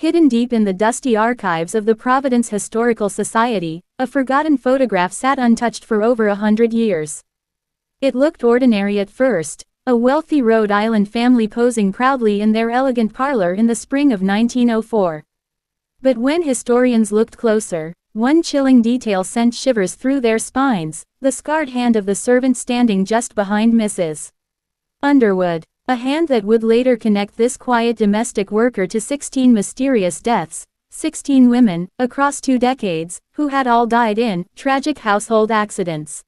Hidden deep in the dusty archives of the Providence Historical Society, a forgotten photograph sat untouched for over 100 years. It looked ordinary at first, a wealthy Rhode Island family posing proudly in their elegant parlor in the spring of 1904. But when historians looked closer, one chilling detail sent shivers through their spines: the scarred hand of the servant standing just behind Mrs. Underwood. A hand that would later connect this quiet domestic worker to 16 mysterious deaths, 16 women, across 2 decades, who had all died in tragic household accidents.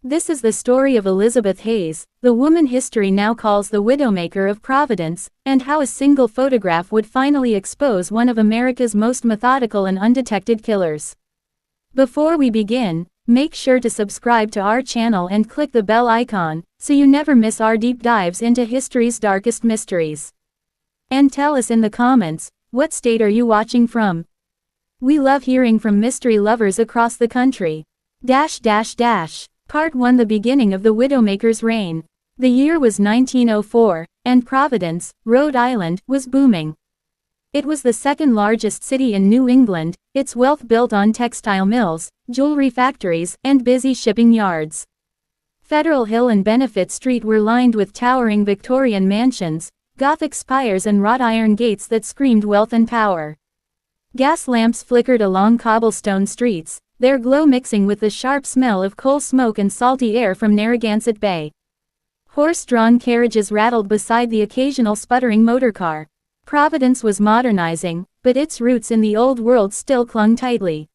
This is the story of Elizabeth Hayes, the woman history now calls the Widowmaker of Providence, and how a single photograph would finally expose one of America's most methodical and undetected killers. Before we begin, make sure to subscribe to our channel and click the bell icon, so you never miss our deep dives into history's darkest mysteries. And tell us in the comments, what state are you watching from? We love hearing from mystery lovers across the country. Part 1: The beginning of the Widowmaker's reign. The year was 1904, and Providence, Rhode Island, was booming. It was the second largest city in New England, its wealth built on textile mills, jewelry factories, and busy shipping yards. Federal Hill and Benefit Street were lined with towering Victorian mansions, Gothic spires and wrought iron gates that screamed wealth and power. Gas lamps flickered along cobblestone streets, their glow mixing with the sharp smell of coal smoke and salty air from Narragansett Bay. Horse-drawn carriages rattled beside the occasional sputtering motorcar. Providence was modernizing, but its roots in the old world still clung tightly.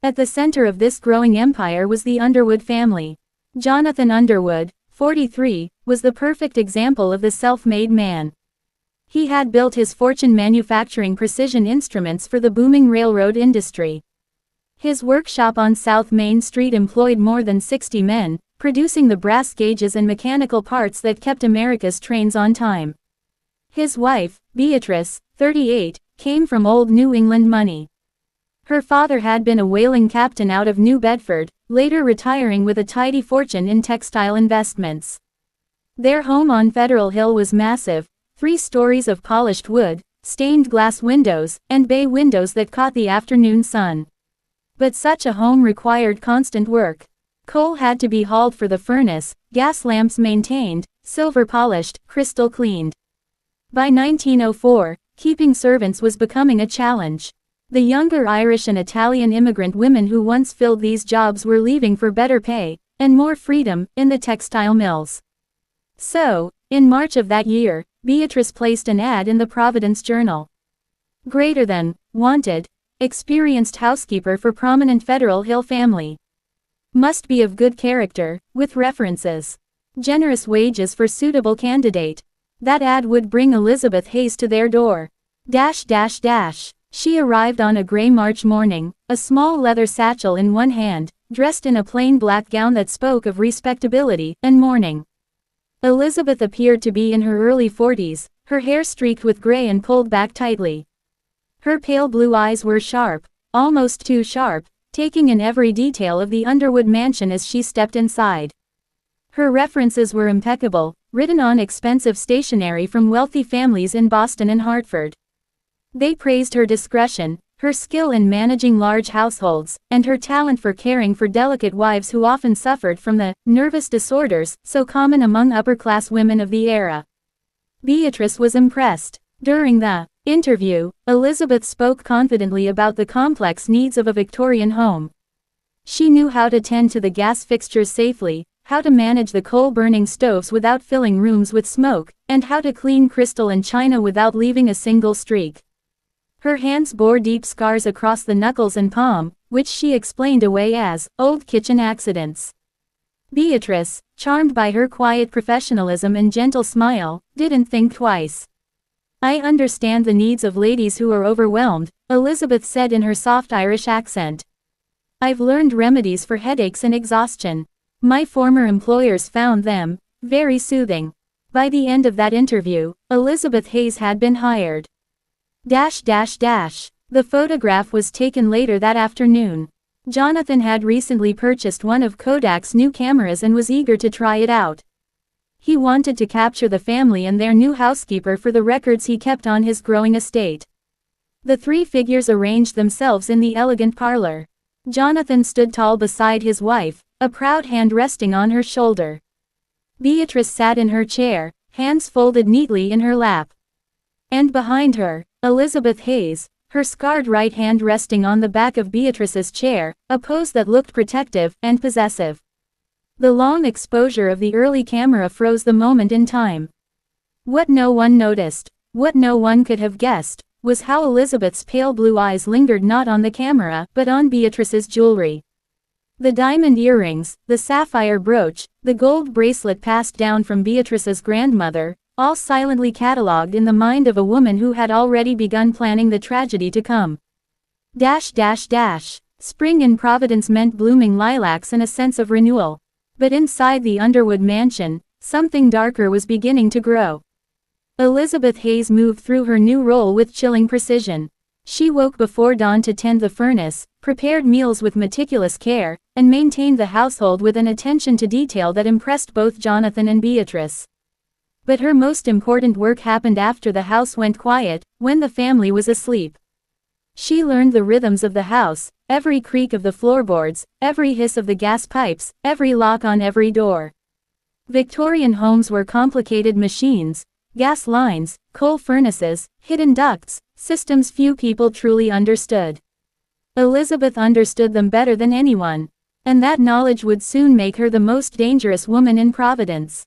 At the center of this growing empire was the Underwood family. Jonathan Underwood, 43, was the perfect example of the self-made man. He had built his fortune manufacturing precision instruments for the booming railroad industry. His workshop on South Main Street employed more than 60 men, producing the brass gauges and mechanical parts that kept America's trains on time. His wife, Beatrice, 38, came from old New England money. Her father had been a whaling captain out of New Bedford, later retiring with a tidy fortune in textile investments. Their home on Federal Hill was massive, 3 stories of polished wood, stained glass windows, and bay windows that caught the afternoon sun. But such a home required constant work. Coal had to be hauled for the furnace, gas lamps maintained, silver polished, crystal cleaned. By 1904, keeping servants was becoming a challenge. The younger Irish and Italian immigrant women who once filled these jobs were leaving for better pay, and more freedom, in the textile mills. So, in March of that year, Beatrice placed an ad in the Providence Journal. Greater than, wanted, experienced housekeeper for prominent Federal Hill family. Must be of good character, with references. Generous wages for suitable candidate. That ad would bring Elizabeth Hayes to their door. She arrived on a gray March morning, a small leather satchel in one hand, dressed in a plain black gown that spoke of respectability and mourning. Elizabeth appeared to be in her early 40s, her hair streaked with gray and pulled back tightly. Her pale blue eyes were sharp, almost too sharp, taking in every detail of the Underwood mansion as she stepped inside. Her references were impeccable, written on expensive stationery from wealthy families in Boston and Hartford. They praised her discretion, her skill in managing large households, and her talent for caring for delicate wives who often suffered from the nervous disorders so common among upper-class women of the era. Beatrice was impressed. During the interview, Elizabeth spoke confidently about the complex needs of a Victorian home. She knew how to tend to the gas fixtures safely, how to manage the coal-burning stoves without filling rooms with smoke, and how to clean crystal and china without leaving a single streak. Her hands bore deep scars across the knuckles and palm, which she explained away as old kitchen accidents. Beatrice, charmed by her quiet professionalism and gentle smile, didn't think twice. "I understand the needs of ladies who are overwhelmed," Elizabeth said in her soft Irish accent. "I've learned remedies for headaches and exhaustion. My former employers found them very soothing." By the end of that interview, Elizabeth Hayes had been hired. The photograph was taken later that afternoon. Jonathan had recently purchased one of Kodak's new cameras and was eager to try it out. He wanted to capture the family and their new housekeeper for the records he kept on his growing estate. The three figures arranged themselves in the elegant parlor. Jonathan stood tall beside his wife, a proud hand resting on her shoulder. Beatrice sat in her chair, hands folded neatly in her lap. And behind her, Elizabeth Hayes, her scarred right hand resting on the back of Beatrice's chair, a pose that looked protective and possessive. The long exposure of the early camera froze the moment in time. What no one noticed, what no one could have guessed, was how Elizabeth's pale blue eyes lingered not on the camera but on Beatrice's jewelry. The diamond earrings, the sapphire brooch, the gold bracelet passed down from Beatrice's grandmother, all silently catalogued in the mind of a woman who had already begun planning the tragedy to come. Spring in Providence meant blooming lilacs and a sense of renewal. But inside the Underwood mansion, something darker was beginning to grow. Elizabeth Hayes moved through her new role with chilling precision. She woke before dawn to tend the furnace, prepared meals with meticulous care, and maintained the household with an attention to detail that impressed both Jonathan and Beatrice. But her most important work happened after the house went quiet, when the family was asleep. She learned the rhythms of the house, every creak of the floorboards, every hiss of the gas pipes, every lock on every door. Victorian homes were complicated machines, gas lines, coal furnaces, hidden ducts, systems few people truly understood. Elizabeth understood them better than anyone. And that knowledge would soon make her the most dangerous woman in Providence.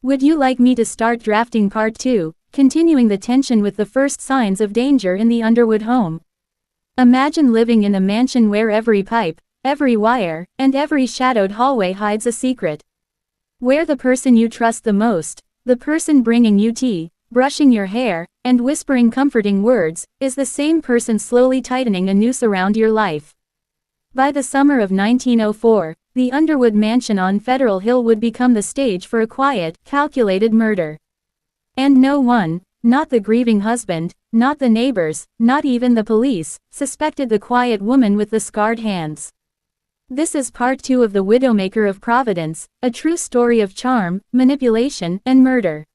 Would you like me to start drafting part 2, continuing the tension with the first signs of danger in the Underwood home? Imagine living in a mansion where every pipe, every wire, and every shadowed hallway hides a secret. Where the person you trust the most, the person bringing you tea, brushing your hair, and whispering comforting words, is the same person slowly tightening a noose around your life. By the summer of 1904, the Underwood mansion on Federal Hill would become the stage for a quiet, calculated murder. And no one, not the grieving husband, not the neighbors, not even the police, suspected the quiet woman with the scarred hands. This is part 2 of The Widowmaker of Providence, a true story of charm, manipulation, and murder.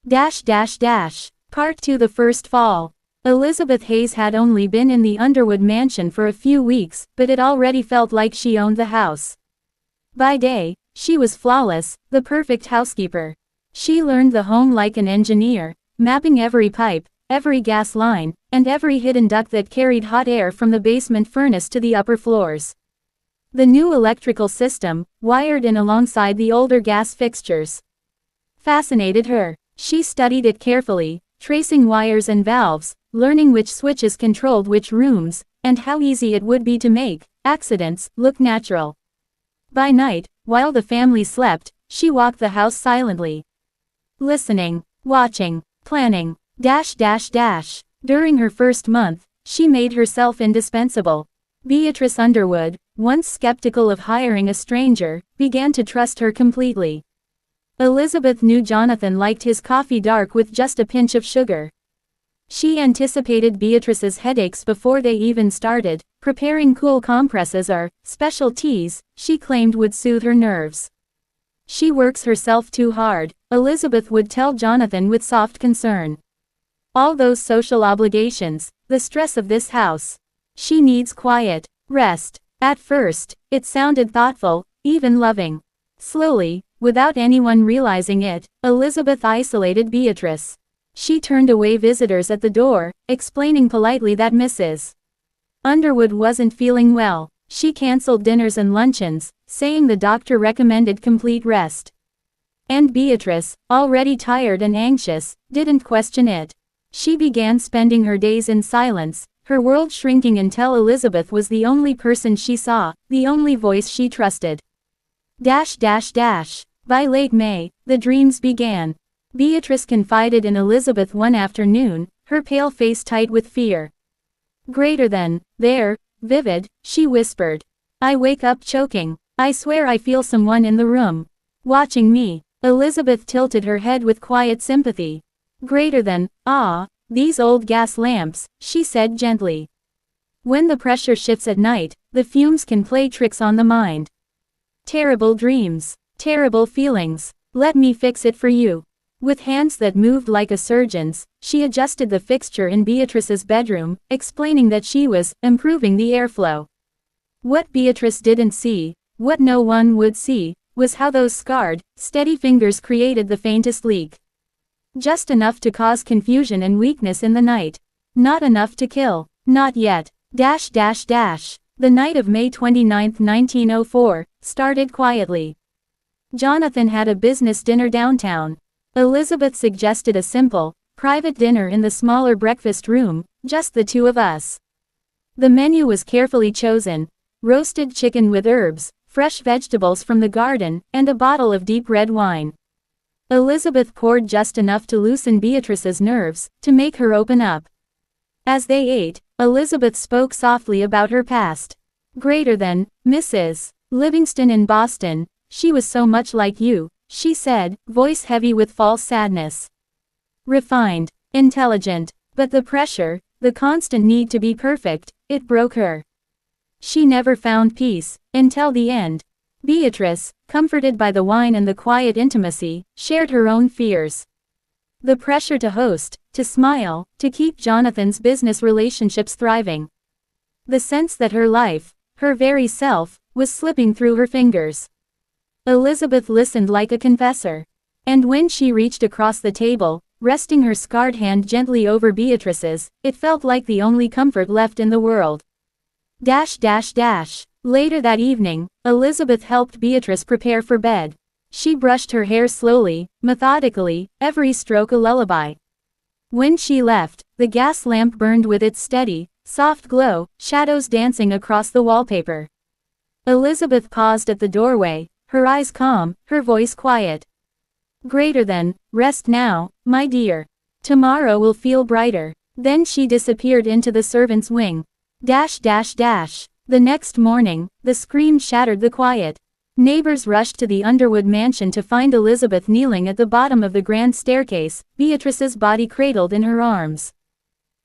Part 2 The First Fall. Elizabeth Hayes had only been in the Underwood mansion for a few weeks, but it already felt like she owned the house. By day, she was flawless, the perfect housekeeper. She learned the home like an engineer, mapping every pipe, every gas line, and every hidden duct that carried hot air from the basement furnace to the upper floors. The new electrical system, wired in alongside the older gas fixtures, fascinated her. She studied it carefully, tracing wires and valves, learning which switches controlled which rooms, and how easy it would be to make accidents look natural. By night, while the family slept, she walked the house silently. Listening, watching, planning, During her first month, she made herself indispensable. Beatrice Underwood, once skeptical of hiring a stranger, began to trust her completely. Elizabeth knew Jonathan liked his coffee dark with just a pinch of sugar. She anticipated Beatrice's headaches before they even started, preparing cool compresses or special teas she claimed would soothe her nerves. "She works herself too hard," Elizabeth would tell Jonathan with soft concern. "All those social obligations, the stress of this house. She needs quiet, rest." At first, it sounded thoughtful, even loving. Slowly, without anyone realizing it, Elizabeth isolated Beatrice. She turned away visitors at the door, explaining politely that Mrs. Underwood wasn't feeling well. She canceled dinners and luncheons, saying the doctor recommended complete rest. And Beatrice, already tired and anxious, didn't question it. She began spending her days in silence, her world shrinking until Elizabeth was the only person she saw, the only voice she trusted. By late May, the dreams began. Beatrice confided in Elizabeth one afternoon, her pale face tight with fear. "Greater than, there, vivid," she whispered. "I wake up choking. I swear I feel someone in the room. Watching me." Elizabeth tilted her head with quiet sympathy. "Greater than, these old gas lamps," she said gently. "When the pressure shifts at night, the fumes can play tricks on the mind. Terrible dreams, terrible feelings. Let me fix it for you." With hands that moved like a surgeon's, she adjusted the fixture in Beatrice's bedroom, explaining that she was improving the airflow. What Beatrice didn't see, what no one would see, was how those scarred, steady fingers created the faintest leak. Just enough to cause confusion and weakness in the night. Not enough to kill. Not yet. The night of May 29, 1904, started quietly. Jonathan had a business dinner downtown. Elizabeth suggested a simple, private dinner in the smaller breakfast room, just the two of us. The menu was carefully chosen: roasted chicken with herbs, fresh vegetables from the garden, and a bottle of deep red wine. Elizabeth poured just enough to loosen Beatrice's nerves, to make her open up. As they ate, Elizabeth spoke softly about her past. Greater than Mrs. Livingston in Boston, she was so much like you, she said, voice heavy with false sadness. Refined, intelligent, but the pressure, the constant need to be perfect, it broke her. She never found peace, until the end. Beatrice, comforted by the wine and the quiet intimacy, shared her own fears. The pressure to host, to smile, to keep Jonathan's business relationships thriving. The sense that her life, her very self, was slipping through her fingers. Elizabeth listened like a confessor. And when she reached across the table, resting her scarred hand gently over Beatrice's, it felt like the only comfort left in the world. Later that evening, Elizabeth helped Beatrice prepare for bed. She brushed her hair slowly, methodically, every stroke a lullaby. When she left, the gas lamp burned with its steady, soft glow, shadows dancing across the wallpaper. Elizabeth paused at the doorway, her eyes calm, her voice quiet. Greater than, rest now, my dear. Tomorrow will feel brighter. Then she disappeared into the servants' wing. The next morning, the scream shattered the quiet. Neighbors rushed to the Underwood mansion to find Elizabeth kneeling at the bottom of the grand staircase, Beatrice's body cradled in her arms.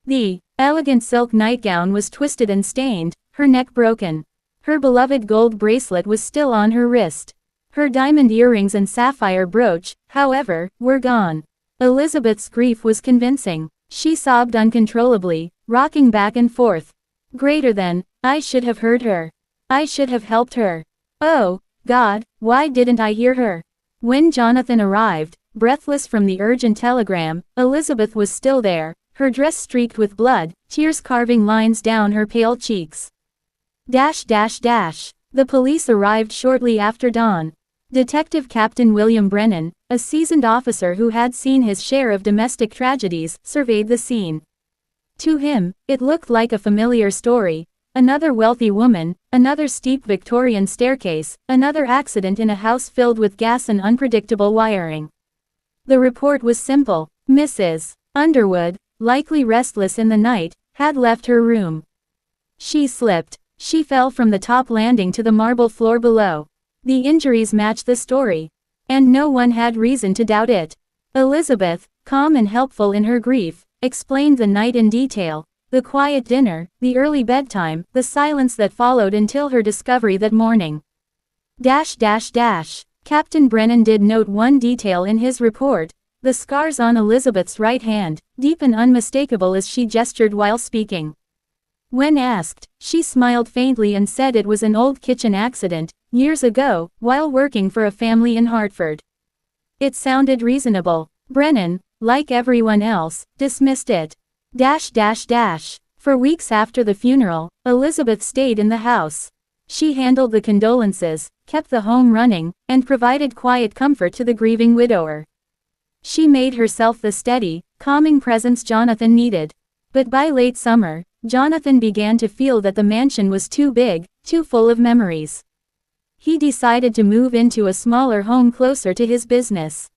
The elegant silk nightgown was twisted and stained, her neck broken. Her beloved gold bracelet was still on her wrist. Her diamond earrings and sapphire brooch, however, were gone. Elizabeth's grief was convincing. She sobbed uncontrollably, rocking back and forth. Greater than, I should have heard her. I should have helped her. Oh, God, why didn't I hear her? When Jonathan arrived, breathless from the urgent telegram, Elizabeth was still there, her dress streaked with blood, tears carving lines down her pale cheeks. The police arrived shortly after dawn. Detective Captain William Brennan, a seasoned officer who had seen his share of domestic tragedies, surveyed the scene. To him, it looked like a familiar story. Another wealthy woman, another steep Victorian staircase, another accident in a house filled with gas and unpredictable wiring. The report was simple. Mrs. Underwood, likely restless in the night, had left her room. She slipped. She fell from the top landing to the marble floor below. The injuries matched the story. And no one had reason to doubt it. Elizabeth, calm and helpful in her grief, explained the night in detail. The quiet dinner, the early bedtime, the silence that followed until her discovery that morning. Captain Brennan did note one detail in his report: the scars on Elizabeth's right hand, deep and unmistakable as she gestured while speaking. When asked, she smiled faintly and said it was an old kitchen accident, years ago, while working for a family in Hartford. It sounded reasonable. Brennan, like everyone else, dismissed it. For weeks after the funeral, Elizabeth stayed in the house. She handled the condolences, kept the home running, and provided quiet comfort to the grieving widower. She made herself the steady, calming presence Jonathan needed. But by late summer, Jonathan began to feel that the mansion was too big, too full of memories. He decided to move into a smaller home closer to his business.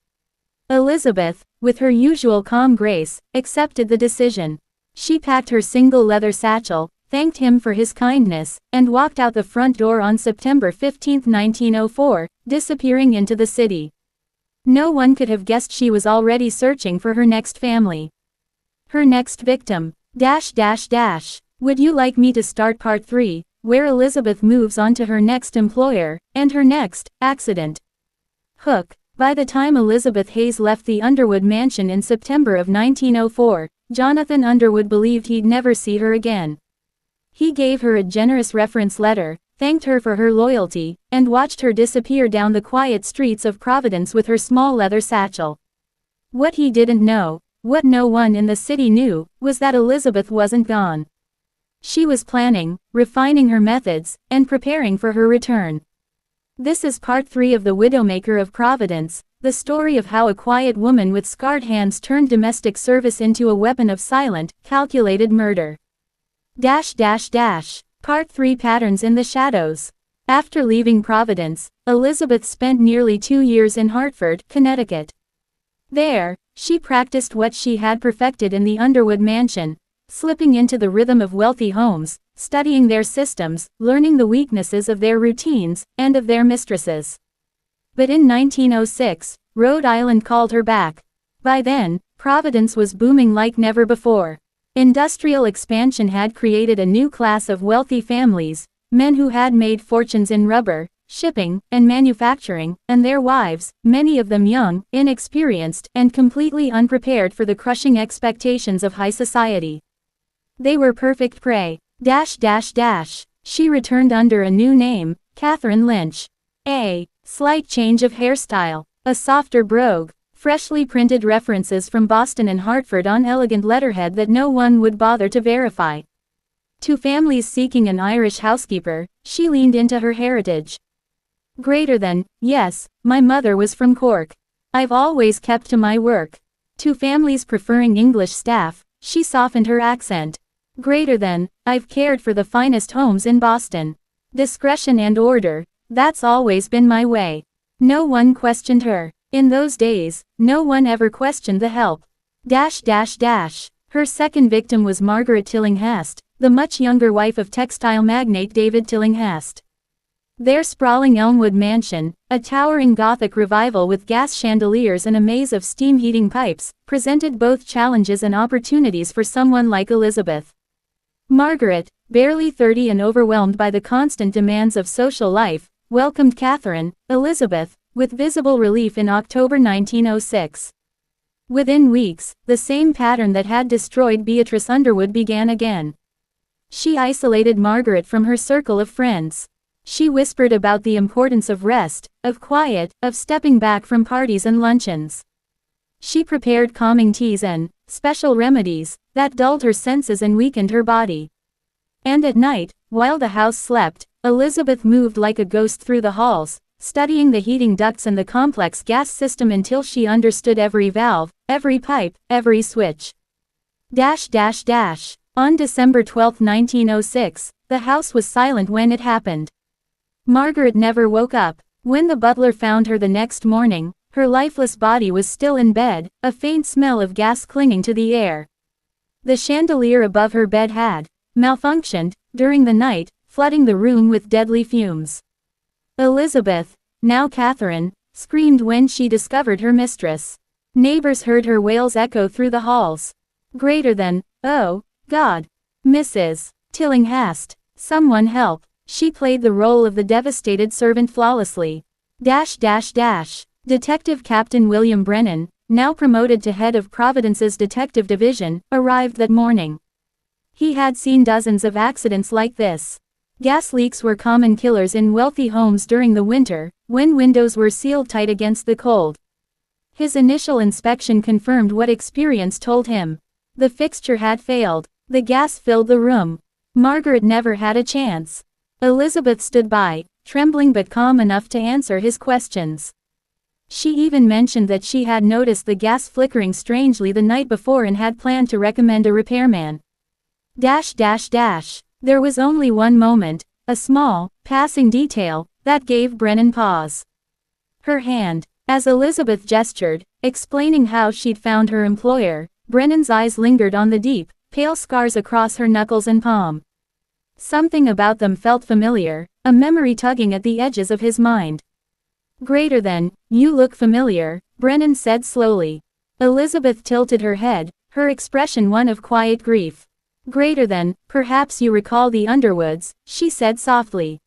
Elizabeth, with her usual calm grace, accepted the decision. She packed her single leather satchel, thanked him for his kindness, and walked out the front door on September 15, 1904, disappearing into the city. No one could have guessed she was already searching for her next family. Her next victim. Would you like me to start part 3, where Elizabeth moves on to her next employer, and her next accident? Hook. By the time Elizabeth Hayes left the Underwood mansion in September of 1904, Jonathan Underwood believed he'd never see her again. He gave her a generous reference letter, thanked her for her loyalty, and watched her disappear down the quiet streets of Providence with her small leather satchel. What he didn't know, what no one in the city knew, was that Elizabeth wasn't gone. She was planning, refining her methods, and preparing for her return. This is part 3 of The Widowmaker of Providence, the story of how a quiet woman with scarred hands turned domestic service into a weapon of silent, calculated murder. Part 3 Patterns in the Shadows. After leaving Providence, Elizabeth spent nearly 2 years in Hartford, Connecticut. There, she practiced what she had perfected in the Underwood mansion, slipping into the rhythm of wealthy homes, studying their systems, learning the weaknesses of their routines, and of their mistresses. But in 1906, Rhode Island called her back. By then, Providence was booming like never before. Industrial expansion had created a new class of wealthy families, men who had made fortunes in rubber, shipping, and manufacturing, and their wives, many of them young, inexperienced, and completely unprepared for the crushing expectations of high society. They were perfect prey. She returned under a new name, Catherine Lynch. A slight change of hairstyle, a softer brogue, freshly printed references from Boston and Hartford on elegant letterhead that no one would bother to verify. To families seeking an Irish housekeeper, she leaned into her heritage. Yes, my mother was from Cork. I've always kept to my work. To families preferring English staff, she softened her accent. I've cared for the finest homes in Boston. Discretion and order, that's always been my way. No one questioned her. In those days, no one ever questioned the help. Her second victim was Margaret Tillinghast, the much younger wife of textile magnate David Tillinghast. Their sprawling Elmwood mansion, a towering Gothic revival with gas chandeliers and a maze of steam heating pipes, presented both challenges and opportunities for someone like Elizabeth. Margaret, barely 30 and overwhelmed by the constant demands of social life, welcomed Catherine, Elizabeth, with visible relief in October 1906. Within weeks, the same pattern that had destroyed Beatrice Underwood began again. She isolated Margaret from her circle of friends. She whispered about the importance of rest, of quiet, of stepping back from parties and luncheons. She prepared calming teas and special remedies that dulled her senses and weakened her body. And at night, while the house slept, Elizabeth moved like a ghost through the halls, studying the heating ducts and the complex gas system until she understood every valve, every pipe, every switch. On December 12, 1906, the house was silent when it happened. Margaret never woke up. When the butler found her the next morning, her lifeless body was still in bed, a faint smell of gas clinging to the air. The chandelier above her bed had malfunctioned during the night, flooding the room with deadly fumes. Elizabeth, now Catherine, screamed when she discovered her mistress. Neighbors heard her wails echo through the halls. Oh, God! Mrs. Tillinghast, someone help! She played the role of the devastated servant flawlessly. Detective Captain William Brennan, now promoted to head of Providence's detective division, arrived that morning. He had seen dozens of accidents like this. Gas leaks were common killers in wealthy homes during the winter, when windows were sealed tight against the cold. His initial inspection confirmed what experience told him. The fixture had failed. The gas filled the room. Margaret never had a chance. Elizabeth stood by, trembling but calm enough to answer his questions. She even mentioned that she had noticed the gas flickering strangely the night before and had planned to recommend a repairman. There was only one moment, a small, passing detail, that gave Brennan pause. Her hand. As Elizabeth gestured, explaining how she'd found her employer, Brennan's eyes lingered on the deep, pale scars across her knuckles and palm. Something about them felt familiar, a memory tugging at the edges of his mind. You look familiar, Brennan said slowly. Elizabeth tilted her head, her expression one of quiet grief. Perhaps you recall the Underwoods, she said softly.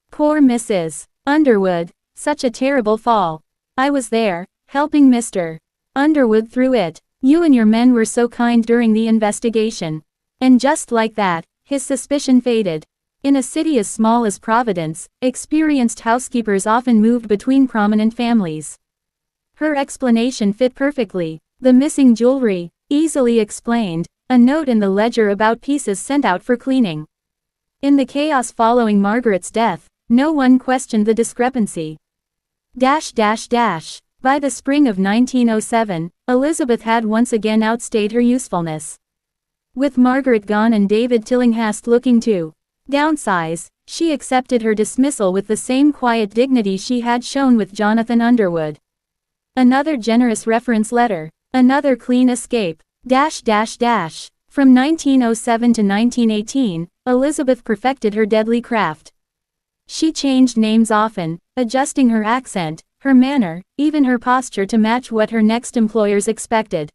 Poor Mrs. Underwood, such a terrible fall. I was there, helping Mr. Underwood through it. You and your men were so kind during the investigation. And just like that, his suspicion faded. In a city as small as Providence, experienced housekeepers often moved between prominent families. Her explanation fit perfectly. The missing jewelry, easily explained, a note in the ledger about pieces sent out for cleaning. In the chaos following Margaret's death, no one questioned the discrepancy. By the spring of 1907, Elizabeth had once again outstayed her usefulness. With Margaret gone and David Tillinghast looking to downsize, she accepted her dismissal with the same quiet dignity she had shown with Jonathan Underwood. Another generous reference letter. Another clean escape. From 1907 to 1918, Elizabeth perfected her deadly craft. She changed names often, adjusting her accent, her manner, even her posture to match what her next employers expected.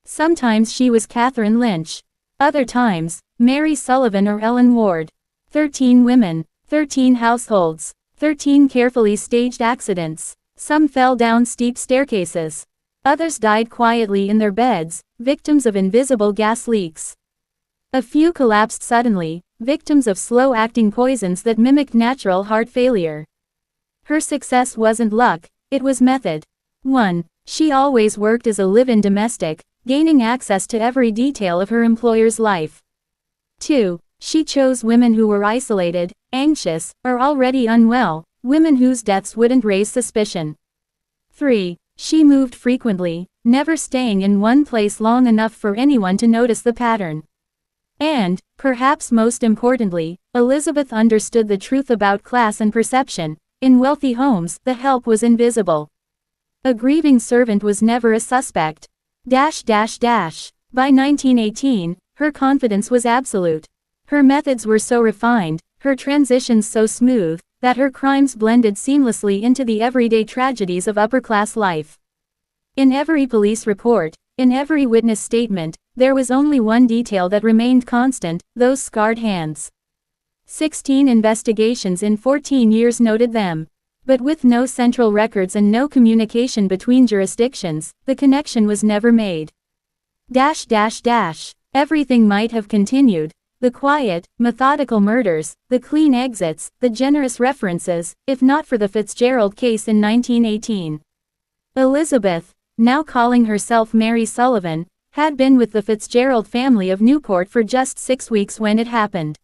Sometimes she was Catherine Lynch. Other times, Mary Sullivan or Ellen Ward. 13 women, 13 households, 13 carefully staged accidents. Some fell down steep staircases. Others died quietly in their beds, victims of invisible gas leaks. A few collapsed suddenly, victims of slow-acting poisons that mimicked natural heart failure. Her success wasn't luck, it was method. 1. She always worked as a live-in domestic, gaining access to every detail of her employer's life. 2. She chose women who were isolated, anxious, or already unwell, women whose deaths wouldn't raise suspicion. 3. She moved frequently, never staying in one place long enough for anyone to notice the pattern. And, perhaps most importantly, Elizabeth understood the truth about class and perception. In wealthy homes, the help was invisible. A grieving servant was never a suspect. By 1918, her confidence was absolute. Her methods were so refined, her transitions so smooth, that her crimes blended seamlessly into the everyday tragedies of upper-class life. In every police report, in every witness statement, there was only one detail that remained constant: those scarred hands. 16 investigations in 14 years noted them. But with no central records and no communication between jurisdictions, the connection was never made. Everything might have continued. The quiet, methodical murders, the clean exits, the generous references, if not for the Fitzgerald case in 1918. Elizabeth, now calling herself Mary Sullivan, had been with the Fitzgerald family of Newport for just 6 weeks when it happened.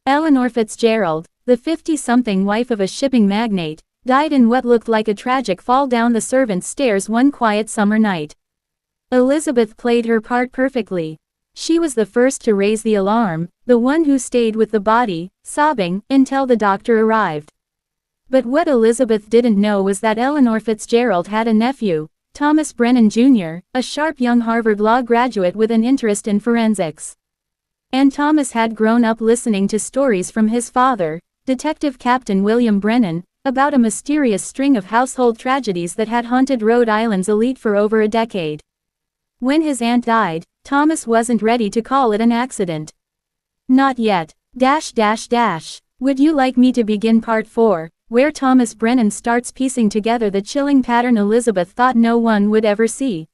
Eleanor Fitzgerald, the 50-something wife of a shipping magnate, died in what looked like a tragic fall down the servants' stairs one quiet summer night. Elizabeth played her part perfectly. She was the first to raise the alarm, the one who stayed with the body, sobbing, until the doctor arrived. But what Elizabeth didn't know was that Eleanor Fitzgerald had a nephew, Thomas Brennan Jr., a sharp young Harvard Law graduate with an interest in forensics. And Thomas had grown up listening to stories from his father, Detective Captain William Brennan, about a mysterious string of household tragedies that had haunted Rhode Island's elite for over a decade. When his aunt died, Thomas wasn't ready to call it an accident. Not yet. Would you like me to begin part 4, where Thomas Brennan starts piecing together the chilling pattern Elizabeth thought no one would ever see?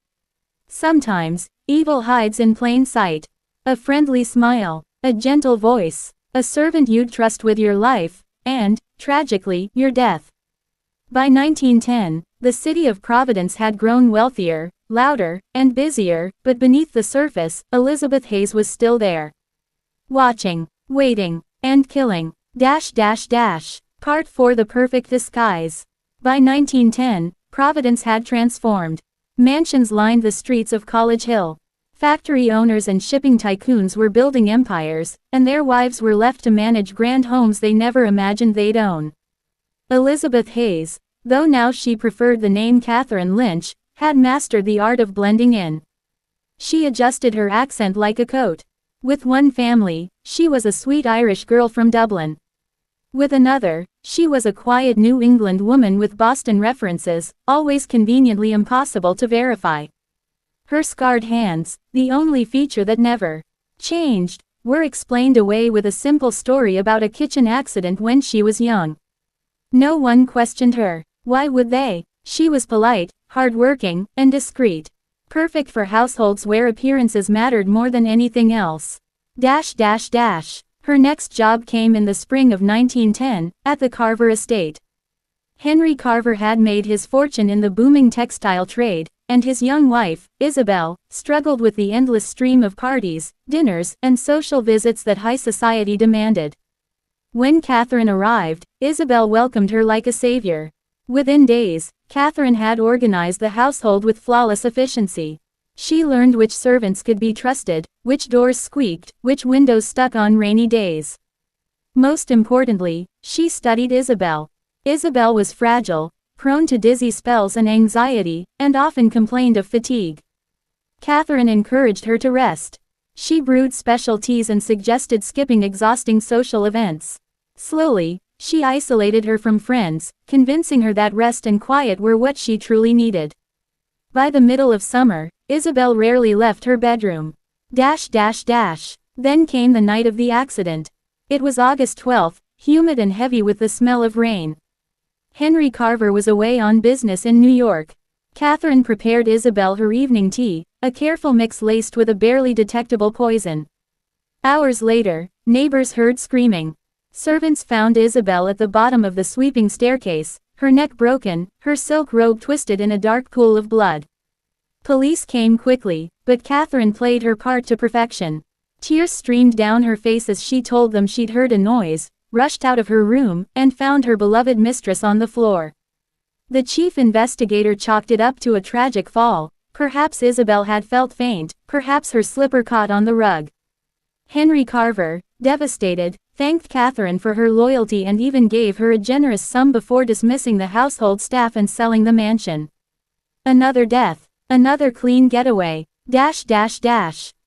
Sometimes, evil hides in plain sight. A friendly smile, a gentle voice, a servant you'd trust with your life, and, tragically, your death. By 1910, the city of Providence had grown wealthier, louder, and busier, but beneath the surface, Elizabeth Hayes was still there. Watching, waiting, and killing. Part 4: The Perfect Disguise. By 1910, Providence had transformed. Mansions lined the streets of College Hill. Factory owners and shipping tycoons were building empires, and their wives were left to manage grand homes they never imagined they'd own. Elizabeth Hayes, though now she preferred the name Catherine Lynch, had mastered the art of blending in. She adjusted her accent like a coat. With one family, she was a sweet Irish girl from Dublin. With another, she was a quiet New England woman with Boston references, always conveniently impossible to verify. Her scarred hands, the only feature that never changed, were explained away with a simple story about a kitchen accident when she was young. No one questioned her. Why would they? She was polite, hardworking, and discreet. Perfect for households where appearances mattered more than anything else. Her next job came in the spring of 1910, at the Carver estate. Henry Carver had made his fortune in the booming textile trade, and his young wife, Isabel, struggled with the endless stream of parties, dinners, and social visits that high society demanded. When Catherine arrived, Isabel welcomed her like a savior. Within days, Catherine had organized the household with flawless efficiency. She learned which servants could be trusted, which doors squeaked, which windows stuck on rainy days. Most importantly, she studied Isabel. Isabel was fragile, prone to dizzy spells and anxiety, and often complained of fatigue. Catherine encouraged her to rest. She brewed special teas and suggested skipping exhausting social events. Slowly, she isolated her from friends, convincing her that rest and quiet were what she truly needed. By the middle of summer, Isabel rarely left her bedroom. Then came the night of the accident. It was August 12, humid and heavy with the smell of rain. Henry Carver was away on business in New York. Catherine prepared Isabel her evening tea, a careful mix laced with a barely detectable poison. Hours later, neighbors heard screaming. Servants found Isabel at the bottom of the sweeping staircase, her neck broken, her silk robe twisted in a dark pool of blood. Police came quickly, but Catherine played her part to perfection. Tears streamed down her face as she told them she'd heard a noise, rushed out of her room, and found her beloved mistress on the floor. The chief investigator chalked it up to a tragic fall. Perhaps Isabel had felt faint, perhaps her slipper caught on the rug. Henry Carver, devastated, thanked Catherine for her loyalty and even gave her a generous sum before dismissing the household staff and selling the mansion. Another death. Another clean getaway.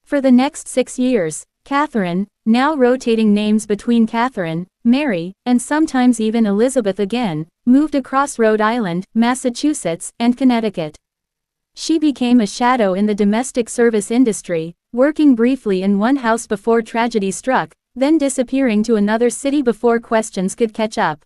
For the next 6 years, Catherine, now rotating names between Catherine, Mary, and sometimes even Elizabeth again, moved across Rhode Island, Massachusetts, and Connecticut. She became a shadow in the domestic service industry, working briefly in one house before tragedy struck, then disappearing to another city before questions could catch up.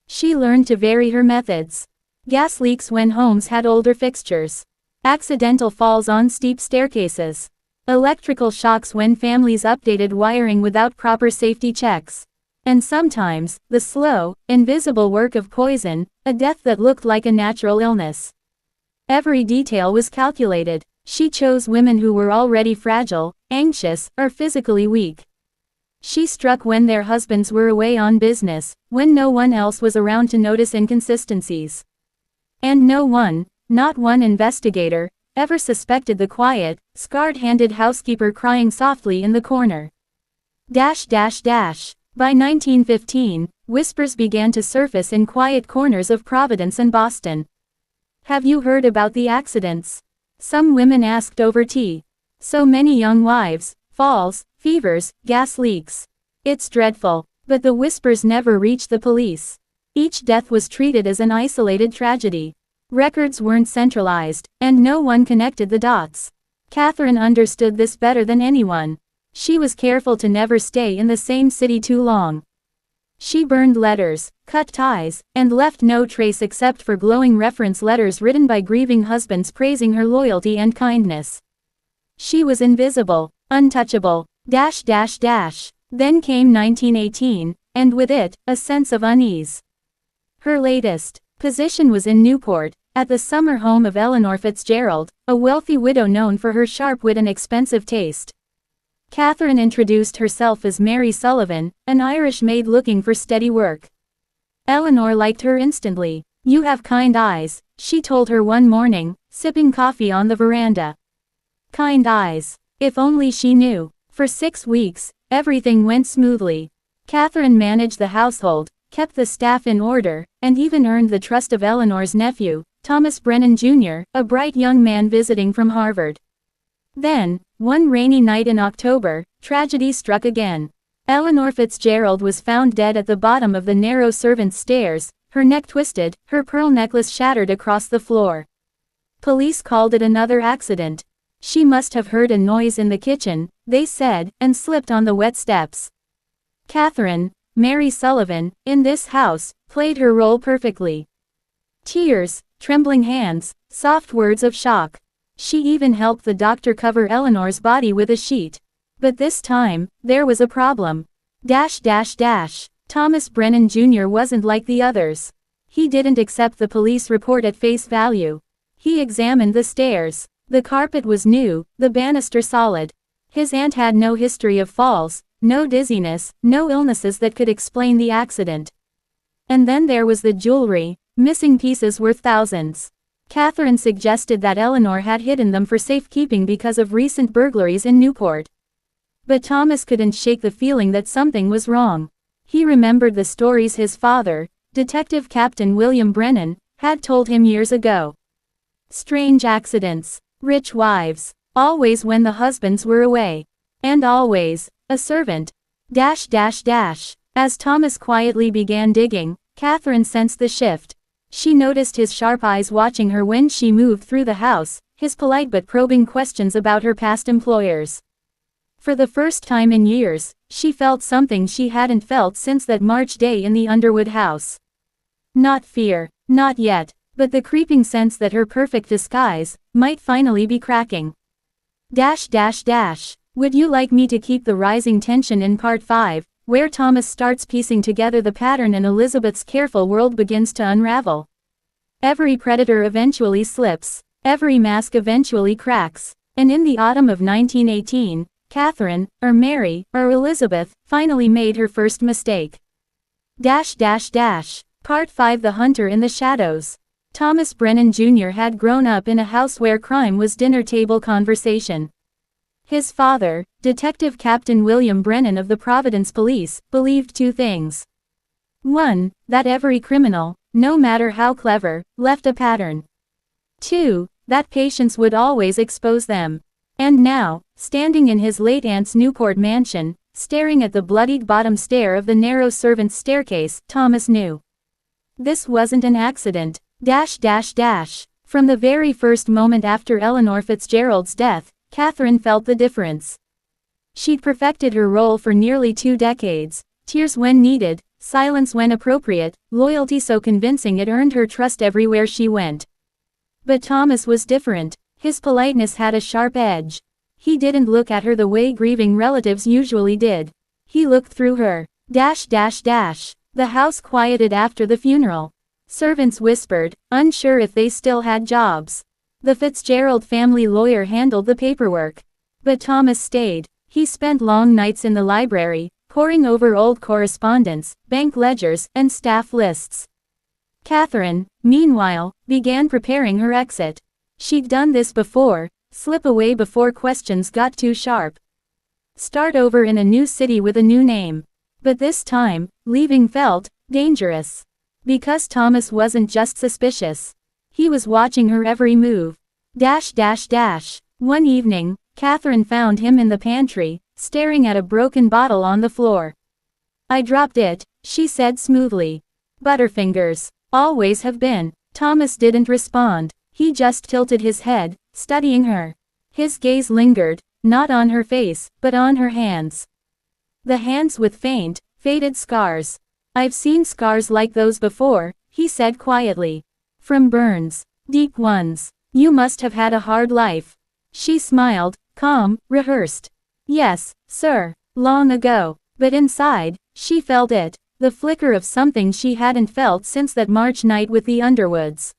She learned to vary her methods. Gas leaks when homes had older fixtures. Accidental falls on steep staircases. Electrical shocks when families updated wiring without proper safety checks. And sometimes, the slow, invisible work of poison, a death that looked like a natural illness. Every detail was calculated. She chose women who were already fragile, anxious, or physically weak. She struck when their husbands were away on business, when no one else was around to notice inconsistencies. And no one, not one investigator, ever suspected the quiet, scarred-handed housekeeper crying softly in the corner. By 1915, whispers began to surface in quiet corners of Providence and Boston. Have you heard about the accidents? Some women asked over tea. So many young wives, falls, fevers, gas leaks. It's dreadful. But the whispers never reached the police. Each death was treated as an isolated tragedy. Records weren't centralized, and no one connected the dots. Catherine understood this better than anyone. She was careful to never stay in the same city too long. She burned letters, cut ties, and left no trace except for glowing reference letters written by grieving husbands praising her loyalty and kindness. She was invisible, untouchable. Then came 1918, and with it, a sense of unease. Her latest position was in Newport, at the summer home of Eleanor Fitzgerald, a wealthy widow known for her sharp wit and expensive taste. Catherine introduced herself as Mary Sullivan, an Irish maid looking for steady work. Eleanor liked her instantly. "You have kind eyes," she told her one morning, sipping coffee on the veranda. Kind eyes. If only she knew. For 6 weeks, everything went smoothly. Catherine managed the household, kept the staff in order, and even earned the trust of Eleanor's nephew, Thomas Brennan Jr., a bright young man visiting from Harvard. Then, one rainy night in October, tragedy struck again. Eleanor Fitzgerald was found dead at the bottom of the narrow servants' stairs, her neck twisted, her pearl necklace shattered across the floor. Police called it another accident. She must have heard a noise in the kitchen, they said, and slipped on the wet steps. Catherine, Mary Sullivan, in this house, played her role perfectly. Tears, trembling hands, soft words of shock. She even helped the doctor cover Eleanor's body with a sheet. But this time, there was a problem. Thomas Brennan Jr. wasn't like the others. He didn't accept the police report at face value. He examined the stairs. The carpet was new, the banister solid. His aunt had no history of falls, no dizziness, no illnesses that could explain the accident. And then there was the jewelry, missing pieces worth thousands. Catherine suggested that Eleanor had hidden them for safekeeping because of recent burglaries in Newport. But Thomas couldn't shake the feeling that something was wrong. He remembered the stories his father, Detective Captain William Brennan, had told him years ago. Strange accidents, rich wives, always when the husbands were away. And always, a servant. As Thomas quietly began digging, Catherine sensed the shift. She noticed his sharp eyes watching her when she moved through the house, his polite but probing questions about her past employers. For the first time in years, she felt something she hadn't felt since that March day in the Underwood house. Not fear, not yet, but the creeping sense that her perfect disguise might finally be cracking. Would you like me to keep the rising tension in part 5, where Thomas starts piecing together the pattern and Elizabeth's careful world begins to unravel? Every predator eventually slips, every mask eventually cracks, and in the autumn of 1918, Catherine, or Mary, or Elizabeth, finally made her first mistake. Part 5 The Hunter in the Shadows. Thomas Brennan Jr. had grown up in a house where crime was dinner table conversation. His father, Detective Captain William Brennan of the Providence Police, believed two things. 1. That every criminal, no matter how clever, left a pattern. 2. That patience would always expose them. And now, standing in his late aunt's Newport mansion, staring at the bloodied bottom stair of the narrow servants' staircase, Thomas knew. This wasn't an accident. From the very first moment after Eleanor Fitzgerald's death, Catherine felt the difference. She'd perfected her role for nearly 2 decades, tears when needed, silence when appropriate, loyalty so convincing it earned her trust everywhere she went. But Thomas was different. His politeness had a sharp edge. He didn't look at her the way grieving relatives usually did. He looked through her. The house quieted after the funeral. Servants whispered, unsure if they still had jobs. The Fitzgerald family lawyer handled the paperwork. But Thomas stayed. He spent long nights in the library, poring over old correspondence, bank ledgers, and staff lists. Catherine, meanwhile, began preparing her exit. She'd done this before, slip away before questions got too sharp. Start over in a new city with a new name. But this time, leaving felt dangerous. Because Thomas wasn't just suspicious. He was watching her every move. One evening, Catherine found him in the pantry, staring at a broken bottle on the floor. I dropped it, she said smoothly. Butterfingers. Always have been. Thomas didn't respond. He just tilted his head, studying her. His gaze lingered, not on her face, but on her hands. The hands with faint, faded scars. I've seen scars like those before, he said quietly. From burns. Deep ones. You must have had a hard life. She smiled, calm, rehearsed. Yes, sir. Long ago. But inside, she felt it. The flicker of something she hadn't felt since that March night with the Underwoods.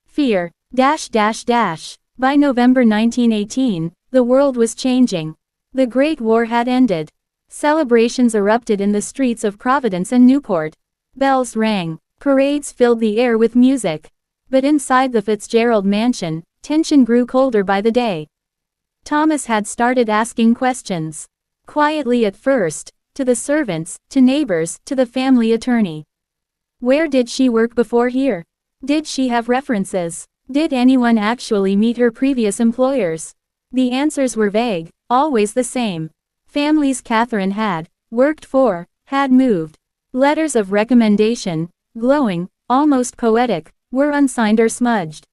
Fear. By November 1918, the world was changing. The Great War had ended. Celebrations erupted in the streets of Providence and Newport. Bells rang. Parades filled the air with music. But inside the Fitzgerald mansion, tension grew colder by the day. Thomas had started asking questions. Quietly at first, to the servants, to neighbors, to the family attorney. Where did she work before here? Did she have references? Did anyone actually meet her previous employers? The answers were vague, always the same. Families Catherine had worked for, had moved. Letters of recommendation, glowing, almost poetic, were unsigned or smudged.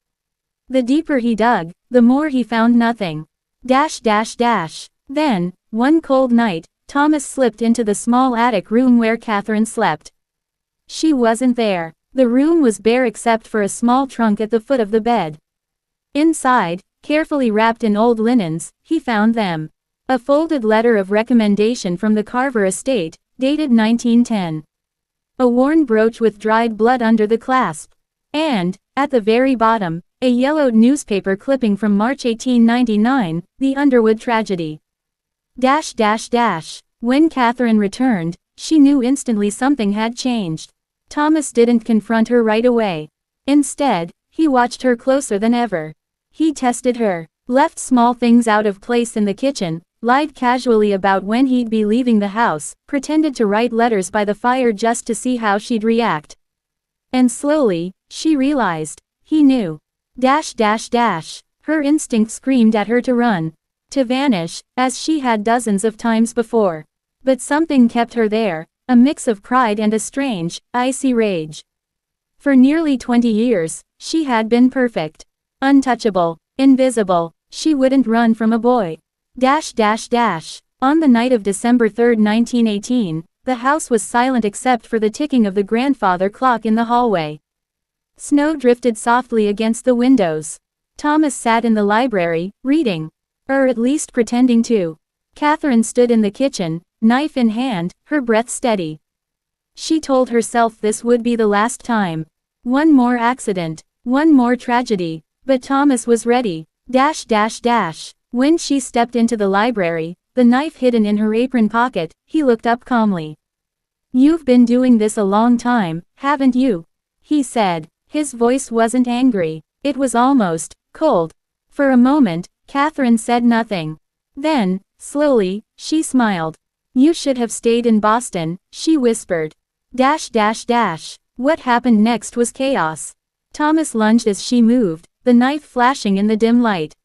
The deeper he dug, the more he found nothing. Then, one cold night, Thomas slipped into the small attic room where Catherine slept. She wasn't there. The room was bare except for a small trunk at the foot of the bed. Inside, carefully wrapped in old linens, he found them. A folded letter of recommendation from the Carver estate, dated 1910. A worn brooch with dried blood under the clasp. And, at the very bottom, a yellowed newspaper clipping from March 1899, the Underwood tragedy. When Catherine returned, she knew instantly something had changed. Thomas didn't confront her right away. Instead, he watched her closer than ever. He tested her, left small things out of place in the kitchen, lied casually about when he'd be leaving the house, pretended to write letters by the fire just to see how she'd react. And slowly, she realized, he knew. Her instinct screamed at her to run. To vanish, as she had dozens of times before. But something kept her there, a mix of pride and a strange, icy rage. For nearly 20 years, she had been perfect. Untouchable, invisible, she wouldn't run from a boy. On the night of December 3, 1918, the house was silent except for the ticking of the grandfather clock in the hallway. Snow drifted softly against the windows. Thomas sat in the library, reading. Or at least pretending to. Catherine stood in the kitchen, knife in hand, her breath steady. She told herself this would be the last time. One more accident, one more tragedy, but Thomas was ready. When she stepped into the library, the knife hidden in her apron pocket, he looked up calmly. "You've been doing this a long time, haven't you?" he said. His voice wasn't angry, it was almost cold. For a moment, Catherine said nothing. Then, slowly, she smiled. "You should have stayed in Boston," she whispered. What happened next was chaos. Thomas lunged as she moved, the knife flashing in the dim light.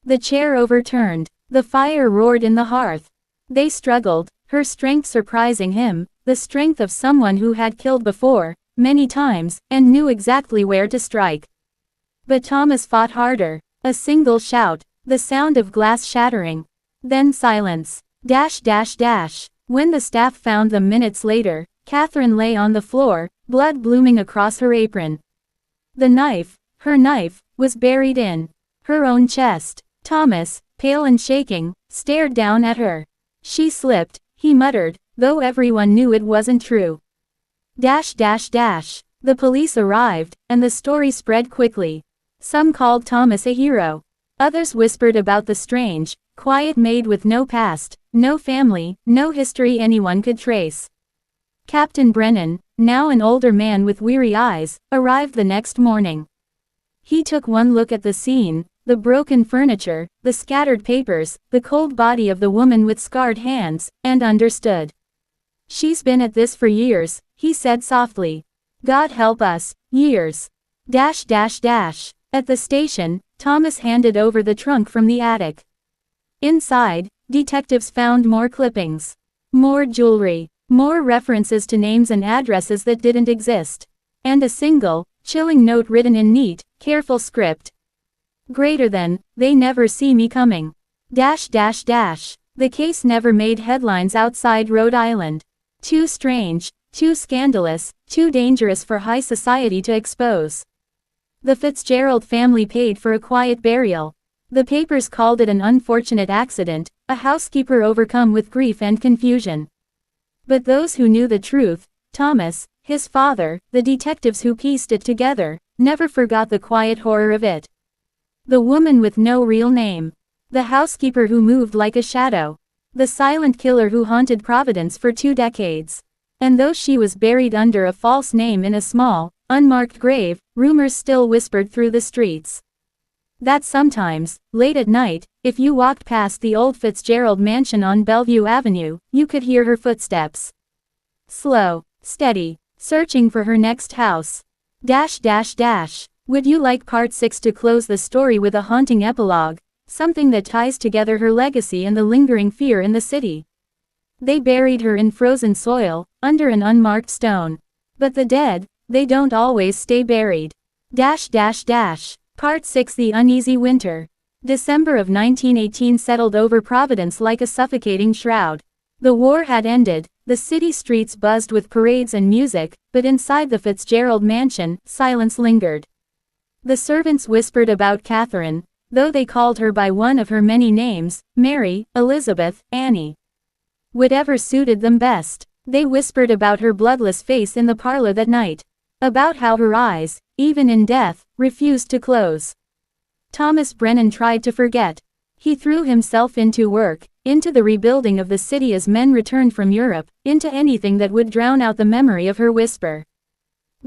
The chair overturned. The fire roared in the hearth. They struggled, her strength surprising him, the strength of someone who had killed before, many times, and knew exactly where to strike. But Thomas fought harder. A single shout, the sound of glass shattering. Then silence. When the staff found them minutes later, Catherine lay on the floor, blood blooming across her apron. The knife, her knife, was buried in her own chest. Thomas, pale and shaking, stared down at her. She slipped, he muttered, though everyone knew it wasn't true. The police arrived, and the story spread quickly. Some called Thomas a hero. Others whispered about the strange, quiet maid with no past, no family, no history anyone could trace. Captain Brennan, now an older man with weary eyes, arrived the next morning. He took one look at the scene, the broken furniture, the scattered papers, the cold body of the woman with scarred hands, and understood. "She's been at this for years," he said softly. "God help us, years." At the station, Thomas handed over the trunk from the attic. Inside, detectives found more clippings. More jewelry. More references to names and addresses that didn't exist. And a single, chilling note written in neat, careful script. Greater than, "They never see me coming." The case never made headlines outside Rhode Island. Too strange, too scandalous, too dangerous for high society to expose. The Fitzgerald family paid for a quiet burial. The papers called it an unfortunate accident, a housekeeper overcome with grief and confusion. But those who knew the truth, Thomas, his father, the detectives who pieced it together, never forgot the quiet horror of it. The woman with no real name. The housekeeper who moved like a shadow. The silent killer who haunted Providence for 2 decades. And though she was buried under a false name in a small, unmarked grave, rumors still whispered through the streets. That sometimes, late at night, if you walked past the old Fitzgerald mansion on Bellevue Avenue, you could hear her footsteps. Slow, steady, searching for her next house. Would you like part 6 to close the story with a haunting epilogue, something that ties together her legacy and the lingering fear in the city? They buried her in frozen soil, under an unmarked stone. But the dead, they don't always stay buried. Part 6: The Uneasy Winter. December of 1918 settled over Providence like a suffocating shroud. The war had ended, The city streets buzzed with parades and music, but inside the Fitzgerald mansion, silence lingered. The servants whispered about Catherine, though they called her by one of her many names, Mary, Elizabeth, Annie. Whatever suited them best. They whispered about her bloodless face in the parlor that night. About how her eyes, even in death, refused to close. Thomas Brennan tried to forget. He threw himself into work, into the rebuilding of the city as men returned from Europe, into anything that would drown out the memory of her whisper.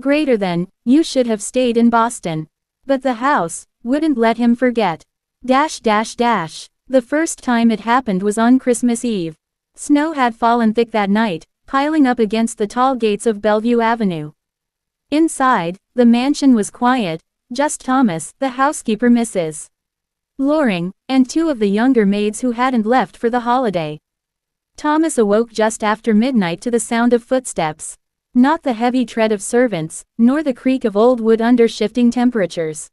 Greater than, "You should have stayed in Boston." But the house wouldn't let him forget. The first time it happened was on Christmas Eve. Snow had fallen thick that night, piling up against the tall gates of Bellevue Avenue. Inside, the mansion was quiet, just Thomas, the housekeeper Mrs. Loring, and two of the younger maids who hadn't left for the holiday. Thomas awoke just after midnight to the sound of footsteps. Not the heavy tread of servants, nor the creak of old wood under shifting temperatures.